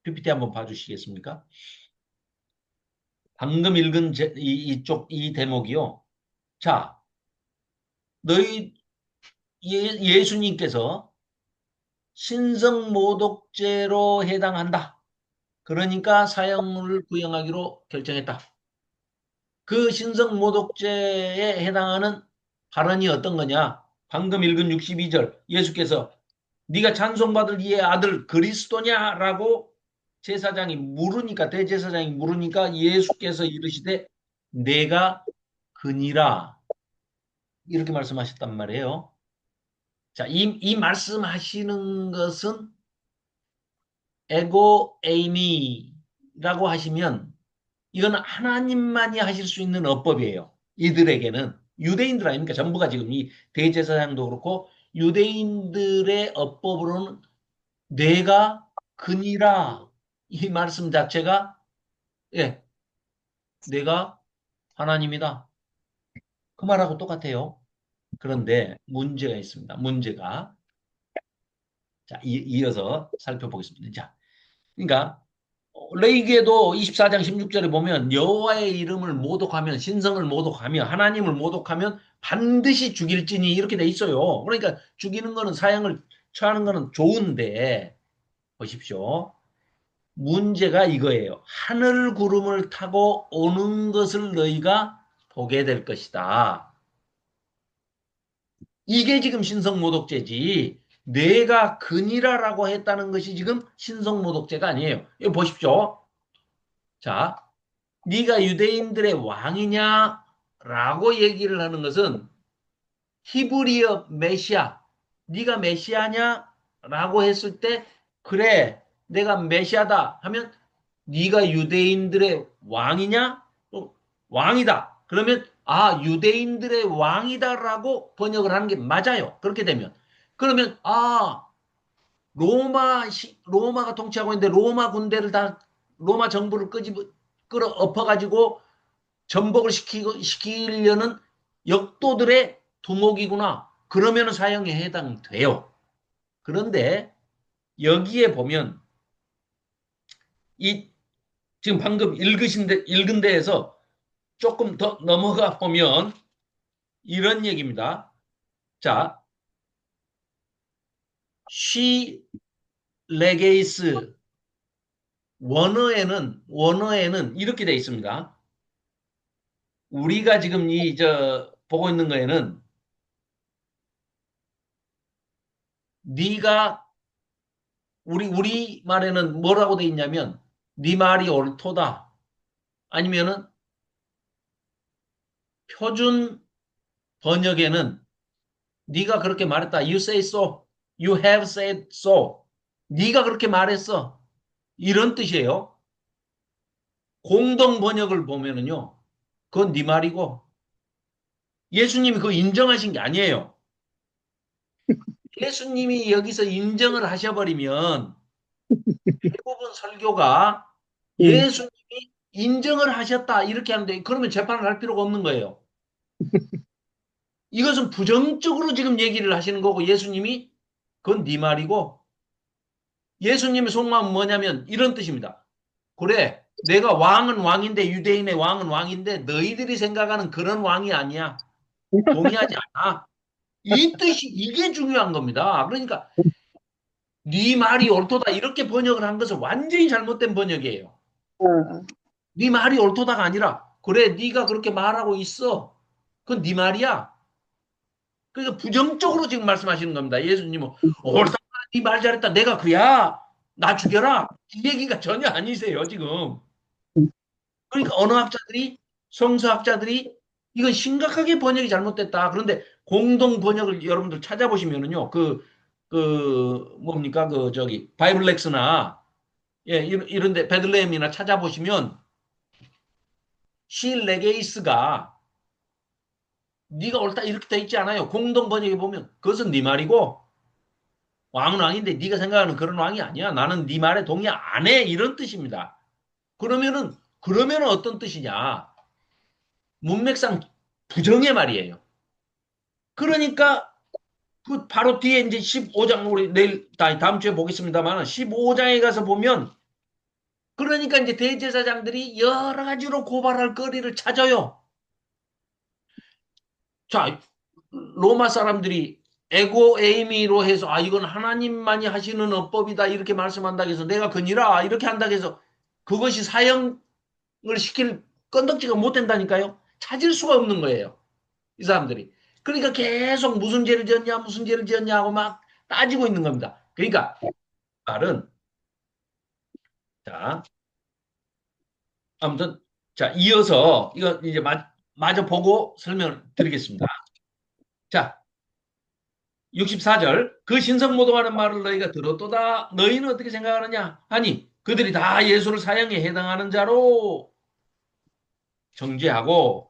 PPT 한번 봐주시겠습니까? 방금 읽은 이쪽 이 대목이요. 자, 너희 예수님께서 신성모독죄로 해당한다. 그러니까 사형을 구형하기로 결정했다. 그 신성모독죄에 해당하는 발언이 어떤 거냐? 방금 읽은 62절 예수께서 네가 찬송받을 이의 아들 그리스도냐라고 제사장이 물으니까 대제사장이 물으니까 예수께서 이르시되 내가 그니라 이렇게 말씀하셨단 말이에요. 자, 이 말씀하시는 것은 에고 에이미라고 하시면 이거는 하나님만이 하실 수 있는 어법이에요. 이들에게는 유대인들 아닙니까? 전부가 지금 이 대제사장도 그렇고 유대인들의 어법으로는 내가 그니라. 이 말씀 자체가, 예, 내가 하나님이다. 그 말하고 똑같아요. 그런데 문제가 있습니다. 문제가. 자, 이어서 살펴보겠습니다. 자, 그러니까 레위기에도 24장 16절에 보면 여호와의 이름을 모독하면 신성을 모독하며 하나님을 모독하면 반드시 죽일지니 이렇게 돼 있어요. 그러니까 죽이는 거는 사형을 처하는 거는 좋은데 보십시오. 문제가 이거예요. 하늘 구름을 타고 오는 것을 너희가 보게 될 것이다. 이게 지금 신성모독죄지. 내가 그니라라고 했다는 것이 지금 신성모독죄가 아니에요. 이거 보십시오. 자, 네가 유대인들의 왕이냐라고 얘기를 하는 것은 히브리어 메시아, 네가 메시아냐라고 했을 때 그래, 내가 메시아다 하면 네가 유대인들의 왕이냐? 왕이다. 그러면 아, 유대인들의 왕이다라고 번역을 하는 게 맞아요. 그렇게 되면. 그러면 아, 로마가 통치하고 있는데 로마 군대를 다 로마 정부를 끌어 엎어가지고 전복을 시키려는 역도들의 두목이구나. 그러면 사형에 해당돼요. 그런데 여기에 보면 이 지금 방금 읽은 데에서 조금 더 넘어가 보면 이런 얘기입니다. 자, she legates 원어에는 이렇게 돼 있습니다. 우리가 지금 보고 있는 거에는 네가 우리 말에는 뭐라고 돼 있냐면 네 말이 옳도다. 아니면은 표준 번역에는 네가 그렇게 말했다. You say so. You have said so. 네가 그렇게 말했어. 이런 뜻이에요. 공동 번역을 보면은요. 그건 네 말이고 예수님이 그거 인정하신 게 아니에요. 예수님이 여기서 인정을 하셔버리면 대부분 설교가 응. 예수님이 인정을 하셨다 이렇게 하는데 그러면 재판을 할 필요가 없는 거예요. 이것은 부정적으로 지금 얘기를 하시는 거고 예수님이 그건 네 말이고 예수님의 속마음은 뭐냐면 이런 뜻입니다. 그래 내가 왕은 왕인데 유대인의 왕은 왕인데 너희들이 생각하는 그런 왕이 아니야. 동의하지 않아. 이 뜻이 이게 중요한 겁니다. 그러니까 네 말이 옳도다 이렇게 번역을 한 것은 완전히 잘못된 번역이에요. 어, 네 말이 옳도다가 아니라 그래 네가 그렇게 말하고 있어. 그건 네 말이야. 그러니까 부정적으로 지금 말씀하시는 겁니다. 예수님은 옳다. 네말 잘했다. 내가 그야. 나 죽여라. 이 얘기가 전혀 아니세요 지금. 그러니까 언어학자들이 성서학자들이 이건 심각하게 번역이 잘못됐다. 그런데 공동 번역을 여러분들 찾아보시면은요. 뭡니까? 바이블렉스나 예, 이런데 베들레헴이나 찾아보시면 실레게이스가 네가 옳다 이렇게 돼 있지 않아요. 공동 번역에 보면 그것은 네 말이고 왕은 왕인데 네가 생각하는 그런 왕이 아니야. 나는 네 말에 동의 안 해. 이런 뜻입니다. 그러면은 어떤 뜻이냐? 문맥상 부정의 말이에요. 그러니까 그 바로 뒤에 이제 15장 우리 내일 다음 주에 보겠습니다만 15장에 가서 보면 그러니까 이제 대제사장들이 여러 가지로 고발할 거리를 찾아요. 자, 로마 사람들이 에고 에이미로 해서 아 이건 하나님만이 하시는 어법이다 이렇게 말씀한다고 해서 내가 그니라 이렇게 한다고 해서 그것이 사형을 시킬 건덕지가 못 된다니까요. 찾을 수가 없는 거예요. 이 사람들이. 그러니까 계속 무슨 죄를 지었냐 하고 막 따지고 있는 겁니다. 그러니까 말은 자 아무튼 자 이어서 이거 이제 마저 보고 설명을 드리겠습니다. 자 64절 그 신성모독하는 말을 너희가 들었도다. 너희는 어떻게 생각하느냐? 아니 그들이 다 예수를 사형에 해당하는 자로 정죄하고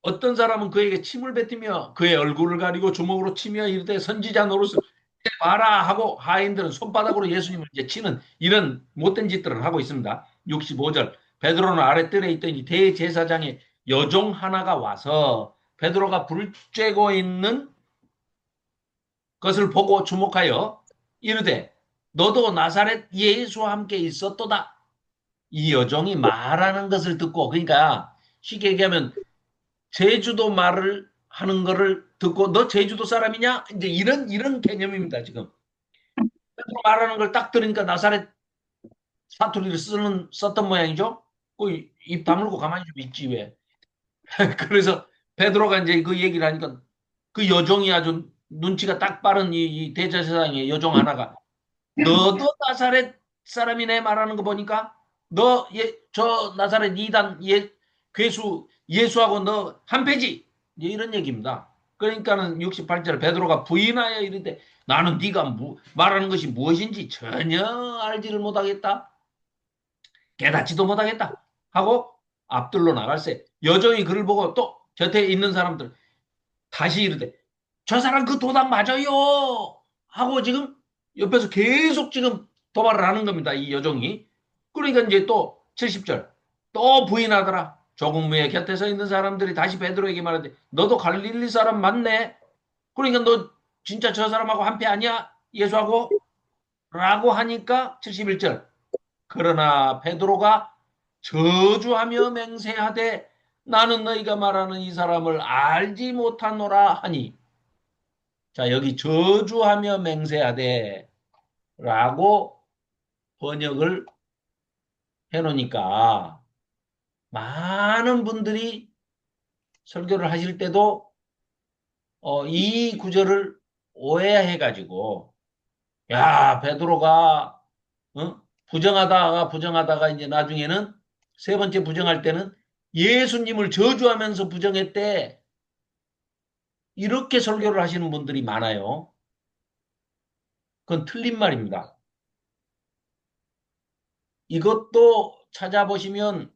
어떤 사람은 그에게 침을 뱉으며 그의 얼굴을 가리고 주먹으로 치며 이르되 선지자 노릇을 봐라 하고 하인들은 손바닥으로 예수님을 이제 치는 이런 못된 짓들을 하고 있습니다. 65절. 베드로는 아랫뜰에 있더니 대제사장의 여종 하나가 와서 베드로가 불 쬐고 있는 것을 보고 주목하여 이르되 너도 나사렛 예수와 함께 있었도다. 이 여종이 말하는 것을 듣고, 그러니까 쉽게 얘기하면 제주도 말을 하는 거를 듣고 너 제주도 사람이냐? 이제 이런 개념입니다, 지금. 베드로 말하는 걸 딱 들으니까 나사렛 사투리를 썼던 모양이죠. 입 다물고 가만히 좀 있지 왜. 그래서 베드로가 이제 그 얘기를 하니까 그 여종이 아주 눈치가 딱 빠른 이 대제사장의 여종 하나가 너도 나사렛 사람이네 말하는 거 보니까 저 나사렛 이단 괴수 예수하고 너 한패지 이런 얘기입니다. 그러니까는 68절 베드로가 부인하여 이르되 나는 네가 말하는 것이 무엇인지 전혀 알지를 못하겠다. 깨닫지도 못하겠다 하고 앞들로 나갈세. 여종이 그를 보고 또 곁에 있는 사람들 다시 이르되 저 사람 그 도당 맞아요 하고 지금 옆에서 계속 지금 도발을 하는 겁니다. 이 여종이. 그러니까 이제 또 70절 또 부인하더라. 조금 후에 곁에 서 있는 사람들이 다시 베드로에게 말하되 너도 갈릴리 사람 맞네. 그러니까 너 진짜 저 사람하고 한패 아니야? 예수하고? 라고 하니까 71절 그러나 베드로가 저주하며 맹세하되 나는 너희가 말하는 이 사람을 알지 못하노라 하니 자 여기 저주하며 맹세하되 라고 번역을 해놓으니까 많은 분들이 설교를 하실 때도 이 구절을 오해해가지고 야 베드로가 부정하다가 이제 나중에는 세 번째 부정할 때는 예수님을 저주하면서 부정했대. 이렇게 설교를 하시는 분들이 많아요. 그건 틀린 말입니다. 이것도 찾아보시면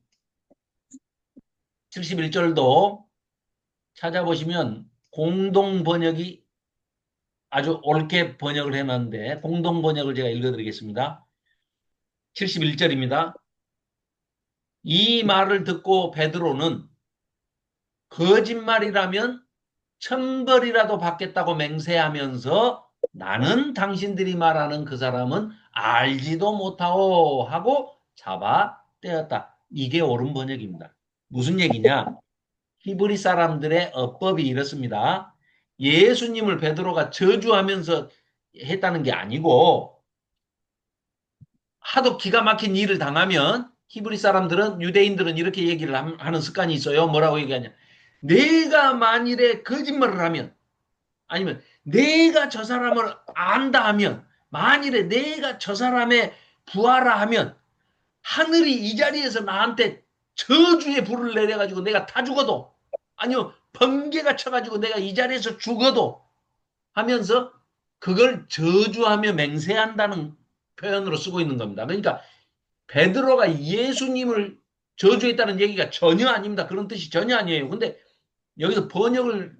71절도 찾아보시면 공동 번역이 아주 옳게 번역을 해놨는데 공동 번역을 제가 읽어드리겠습니다. 71절입니다. 이 말을 듣고 베드로는 거짓말이라면 천벌이라도 받겠다고 맹세하면서 나는 당신들이 말하는 그 사람은 알지도 못하오 하고 잡아 떼었다. 이게 옳은 번역입니다. 무슨 얘기냐? 히브리 사람들의 어법이 이렇습니다. 예수님을 베드로가 저주하면서 했다는 게 아니고 하도 기가 막힌 일을 당하면 히브리 사람들은 유대인들은 이렇게 얘기를 하는 습관이 있어요. 뭐라고 얘기하냐? 내가 만일에 거짓말을 하면 아니면 내가 저 사람을 안다 하면 만일에 내가 저 사람의 부하라 하면 하늘이 이 자리에서 나한테 저주의 불을 내려가지고 내가 다 죽어도 아니요 번개가 쳐가지고 내가 이 자리에서 죽어도 하면서 그걸 저주하며 맹세한다는 표현으로 쓰고 있는 겁니다. 그러니까 베드로가 예수님을 저주했다는 얘기가 전혀 아닙니다. 그런 뜻이 전혀 아니에요. 근데 여기서 번역을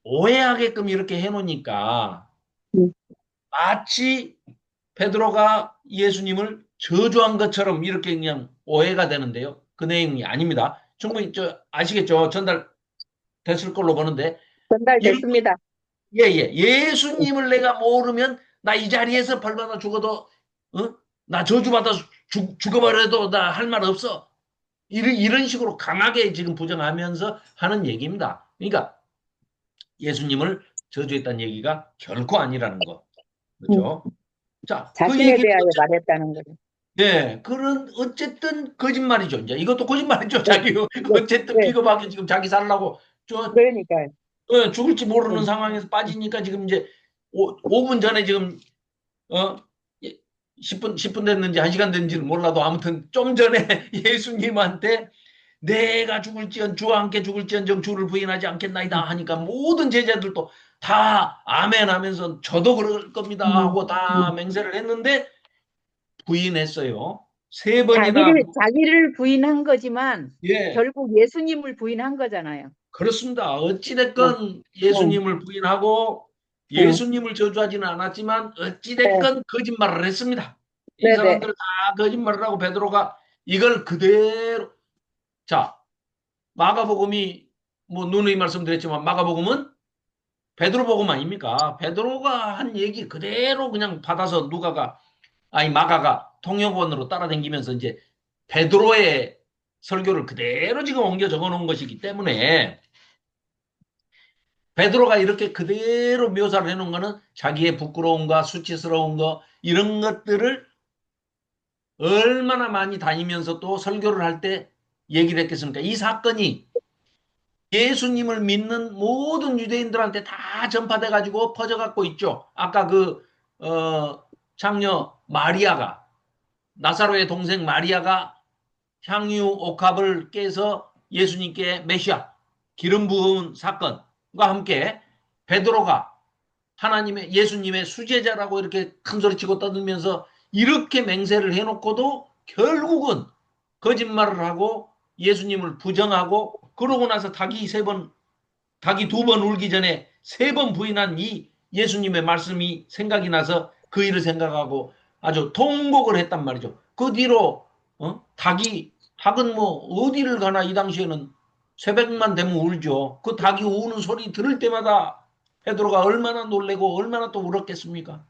오해하게끔 이렇게 해놓으니까 음. 마치 베드로가 예수님을 저주한 것처럼 이렇게 그냥 오해가 되는데요. 그 내용이 아닙니다. 충분히 아시겠죠? 전달됐을 걸로 보는데 전달됐습니다. 예수님을 내가 모르면 나 이 자리에서 벌받아 죽어도 나 저주받아 죽어버려도 나 할 말 없어. 이런 식으로 강하게 지금 부정하면서 하는 얘기입니다. 그러니까 예수님을 저주했다는 얘기가 결코 아니라는 거. 그렇죠? 자, 그 자신에 얘기는 대하여 말했다는 거죠. 그런 어쨌든 거짓말이죠. 이제 이것도 거짓말이죠. 네, 자기 네, 어쨌든 네. 비겁하게 지금 자기 살라고 그러니까요. 죽을지 모르는 네. 상황에서 빠지니까 지금 이제 5분 전에 지금 어 10분 됐는지 1시간 됐는지는 몰라도 아무튼 좀 전에 예수님한테 내가 죽을지언 주와 함께 죽을지언정 주를 부인하지 않겠나이다 하니까 모든 제자들도 다 아멘 하면서 저도 그럴 겁니다 하고 다 맹세를 했는데 부인했어요. 세 번이나 자기를 부인한 거지만 예 결국 예수님을 부인한 거잖아요. 그렇습니다. 어, 어찌됐건 어, 예수님을 부인하고 응. 예수님을 저주하지는 않았지만 네, 어찌됐건 거짓말을 했습니다. 이 네네. 사람들 다 거짓말을 하고 베드로가 이걸 그대로 자 마가복음이 뭐 누누이 말씀드렸지만 마가복음은 베드로복음 아닙니까? 베드로가 한 얘기 그대로 그냥 받아서 누가가 아니 마가가 통역원으로 따라다니면서 이제 베드로의 설교를 그대로 지금 옮겨 적어 놓은 것이기 때문에 베드로가 이렇게 그대로 묘사를 해놓은 거는 자기의 부끄러움과 수치스러운 거 이런 것들을 얼마나 많이 다니면서 또 설교를 할 때 얘기를 했겠습니까? 이 사건이 예수님을 믿는 모든 유대인들한테 다 전파돼 가지고 퍼져 갖고 있죠. 아까 장녀 마리아가 나사로의 동생 마리아가 향유 옥합을 깨서 예수님께 메시아 기름 부은 사건과 함께 베드로가 하나님의 예수님의 수제자라고 이렇게 큰 소리치고 떠들면서 이렇게 맹세를 해놓고도 결국은 거짓말을 하고 예수님을 부정하고 그러고 나서 닭이 두 번 울기 전에 세 번 부인한 이 예수님의 말씀이 생각이 나서 그 일을 생각하고 아주 통곡을 했단 말이죠. 그 뒤로 닭은 뭐 어디를 가나 이 당시에는 새벽만 되면 울죠. 그 닭이 우는 소리 들을 때마다 베드로가 얼마나 놀래고 얼마나 또 울었겠습니까?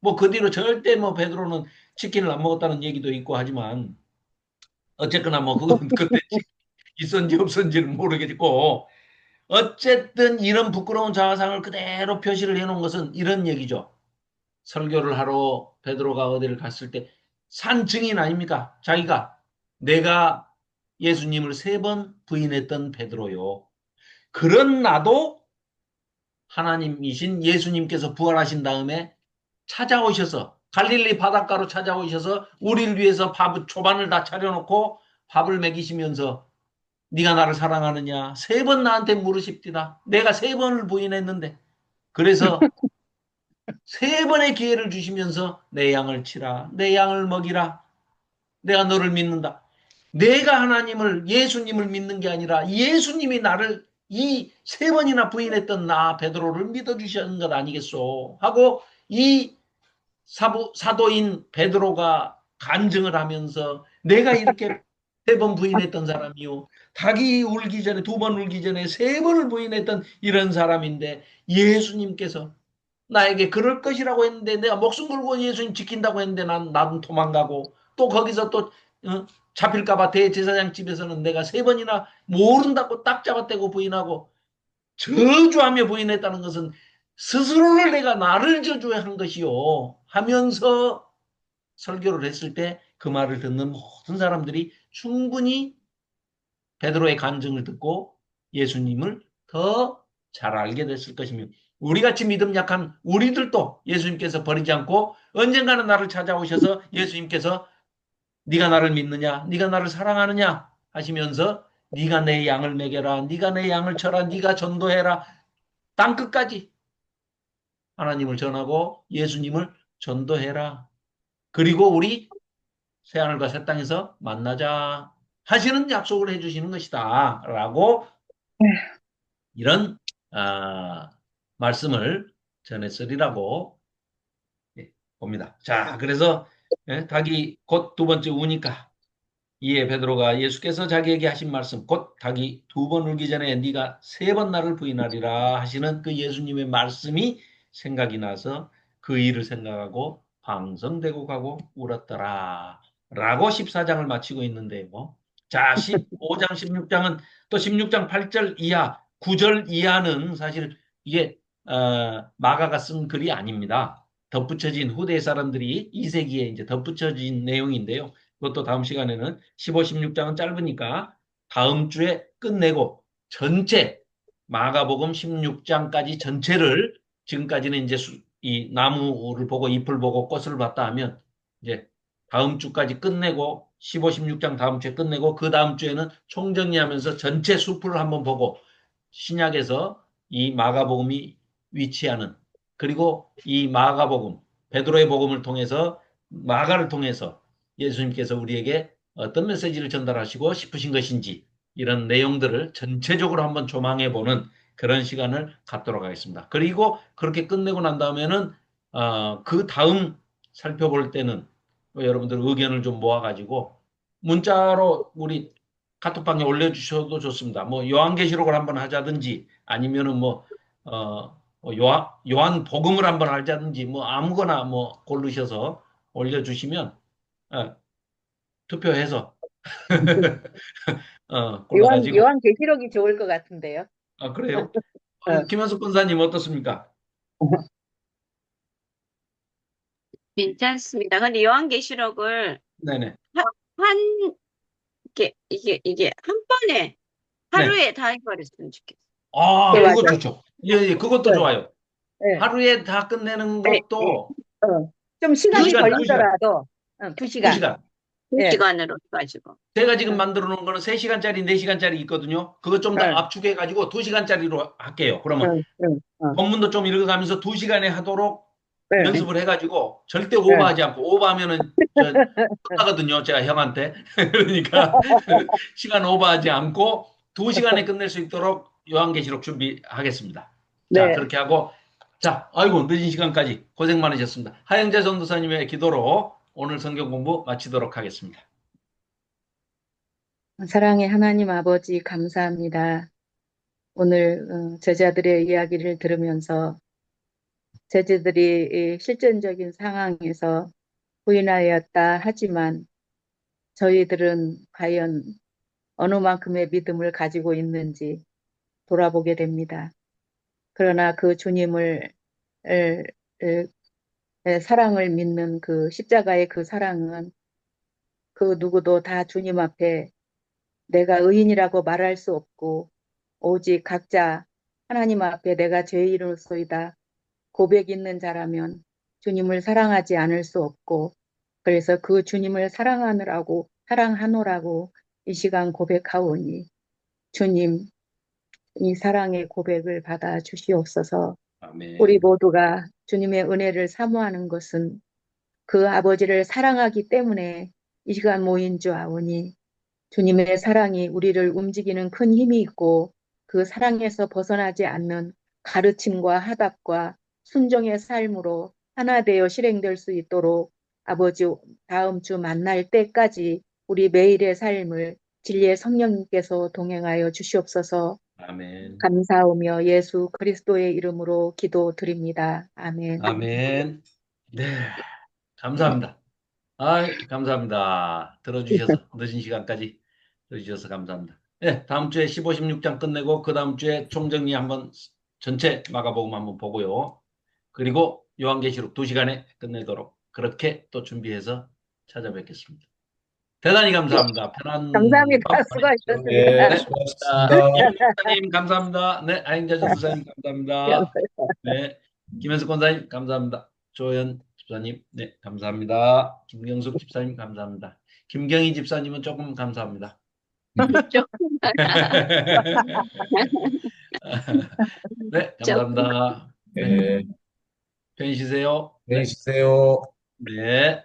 뭐 그 뒤로 절대 뭐 베드로는 치킨을 안 먹었다는 얘기도 있고 하지만 어쨌거나 뭐 그건 그때 있었는지 없었는지는 모르겠고 어쨌든 이런 부끄러운 자화상을 그대로 표시를 해놓은 것은 이런 얘기죠. 설교를 하러 베드로가 어디를 갔을 때 산 증인 아닙니까? 자기가 내가 예수님을 세 번 부인했던 베드로요. 그런 나도 하나님이신 예수님께서 부활하신 다음에 찾아오셔서 갈릴리 바닷가로 찾아오셔서 우리를 위해서 초반을 다 차려놓고 밥을 먹이시면서 네가 나를 사랑하느냐 세 번 나한테 물으십디다. 내가 세 번을 부인했는데 그래서 세 번의 기회를 주시면서 내 양을 치라 내 양을 먹이라 내가 너를 믿는다. 내가 하나님을 예수님을 믿는 게 아니라 예수님이 나를 이 세 번이나 부인했던 나 베드로를 믿어주시는 것 아니겠소 하고 이 사도인 베드로가 간증을 하면서 내가 이렇게 세 번 부인했던 사람이요. 닭이 울기 전에 두 번 울기 전에 세 번을 부인했던 이런 사람인데 예수님께서 나에게 그럴 것이라고 했는데 내가 목숨 걸고 예수님 지킨다고 했는데 나는 도망가고 또 거기서 또 잡힐까봐 대제사장 집에서는 내가 세 번이나 모른다고 딱 잡아떼고 부인하고 저주하며 부인했다는 것은 스스로를 내가 나를 저주한 것이요 하면서 설교를 했을 때 그 말을 듣는 모든 사람들이 충분히 베드로의 간증을 듣고 예수님을 더 잘 알게 됐을 것이며 우리같이 믿음 약한 우리들도 예수님께서 버리지 않고 언젠가는 나를 찾아오셔서 예수님께서 네가 나를 믿느냐 네가 나를 사랑하느냐 하시면서 네가 내 양을 먹여라 네가 내 양을 쳐라 네가 전도해라 땅끝까지 하나님을 전하고 예수님을 전도해라. 그리고 우리 새하늘과 새 땅에서 만나자 하시는 약속을 해주시는 것이다. 라고 이런 말씀을 전했으리라고 봅니다. 자, 그래서 닭이 곧 두 번째 우니까 이에 베드로가 예수께서 자기에게 하신 말씀 곧 닭이 두 번 울기 전에 네가 세 번 나를 부인하리라 하시는 그 예수님의 말씀이 생각이 나서 그 일을 생각하고 방성되고 가고 울었더라 라고 14장을 마치고 있는데요. 자 15장 16장은 또 16장 8절 이하 9절 이하는 사실 이게 마가가 쓴 글이 아닙니다. 덧붙여진 후대 사람들이 2세기에 이제 덧붙여진 내용인데요. 그것도 다음 시간에는 15, 16장은 짧으니까 다음 주에 끝내고 전체 마가복음 16장까지 전체를 지금까지는 이제 이 나무를 보고 잎을 보고 꽃을 봤다 하면 이제 다음 주까지 끝내고 15, 16장 다음 주에 끝내고 그 다음 주에는 총정리하면서 전체 숲을 한번 보고 신약에서 이 마가복음이 위치하는 그리고 이 마가복음 베드로의 복음을 통해서 마가를 통해서 예수님께서 우리에게 어떤 메시지를 전달하시고 싶으신 것인지 이런 내용들을 전체적으로 한번 조망해 보는 그런 시간을 갖도록 하겠습니다. 그리고 그렇게 끝내고 난 다음에는 그 다음 살펴볼 때는 여러분들 의견을 좀 모아가지고 문자로 우리 카톡방에 올려주셔도 좋습니다. 뭐 요한계시록을 한번 하자든지 아니면은 요한 복음을 한번 하자든지 뭐 아무거나 뭐 고르셔서 올려주시면 투표해서 골라가지고 요한계시록이 좋을 것 같은데요. 그래요? 어. 김현숙 권사님 어떻습니까? 괜찮습니다. 근데 요한계시록을 네네. 한, 한, 이게 한 번에 네. 하루에 다 해버렸으면 좋겠어요. 네, 그거 맞아요. 좋죠. 예, 예, 그것도 네, 좋아요. 네, 하루에 다 끝내는 네, 네. 것도 좀 두 시간이 시간, 두 시간, 걸리더라도, 두 두 시간. 시간. 두 예, 시간으로 해가지고. 제가 지금 어, 만들어 놓은 거는 3시간짜리, 4시간짜리 있거든요. 그거 좀 더 어, 압축해가지고 2시간짜리로 할게요. 어, 그러면 어, 본문도 좀 읽어가면서 2시간에 하도록 네, 연습을 해가지고 절대 네. 오버하지 않고 오버하면은 저 끝나거든요. 제가 형한테. 그러니까 시간 오버하지 않고 2시간에 끝낼 수 있도록 요한계시록 준비하겠습니다. 자, 네. 그렇게 하고 자, 아이고 늦은 시간까지 고생 많으셨습니다. 하영재 전도사님의 기도로 오늘 성경 공부 마치도록 하겠습니다. 사랑의 하나님 아버지 감사합니다. 오늘 제자들의 이야기를 들으면서 제자들이 이 실전적인 상황에서 부인하였다 하지만 저희들은 과연 어느 만큼의 믿음을 가지고 있는지 돌아보게 됩니다. 그러나 그 주님을 을- 을- 사랑을 믿는 그 십자가의 그 사랑은 그 누구도 다 주님 앞에 내가 의인이라고 말할 수 없고 오직 각자 하나님 앞에 내가 죄인으로소이다 고백 있는 자라면 주님을 사랑하지 않을 수 없고 그래서 그 주님을 사랑하노라고 이 시간 고백하오니 주님 이 사랑의 고백을 받아 주시옵소서. 우리 아멘. 모두가 주님의 은혜를 사모하는 것은 그 아버지를 사랑하기 때문에 이 시간 모인 줄 아오니 주님의 사랑이 우리를 움직이는 큰 힘이 있고 그 사랑에서 벗어나지 않는 가르침과 화답과 순종의 삶으로 하나 되어 실행될 수 있도록 아버지 다음 주 만날 때까지 우리 매일의 삶을 진리의 성령님께서 동행하여 주시옵소서. 아멘. 감사하며 예수 그리스도의 이름으로 기도드립니다. 아멘. 아멘. 네, 감사합니다. 감사합니다. 들어주셔서 늦은 시간까지 들어주셔서 감사합니다. 네, 다음 주에 15, 16장 끝내고 그 다음 주에 총정리 한번 전체 마가복음 한번 보고요. 그리고 요한계시록 2시간에 끝내도록 그렇게 또 준비해서 찾아뵙겠습니다. 대단히 감사합니다. 편한 감사합니다. 밤 보내십시오. 수고하셨습니다. 네, 네, 자, 수고하셨습니다. 임 목사님 감사합니다. 네, 아임자 전도사님 감사합니다. 네, 김현숙 권사님 감사합니다. 조현 집사님 네 감사합니다. 김경숙 집사님 감사합니다. 김경희 집사님은 조금 감사합니다. 조금, 네 조금. 감사합니다. 네 네, 편히 쉬세요. 안녕히 네, 계세요. 네.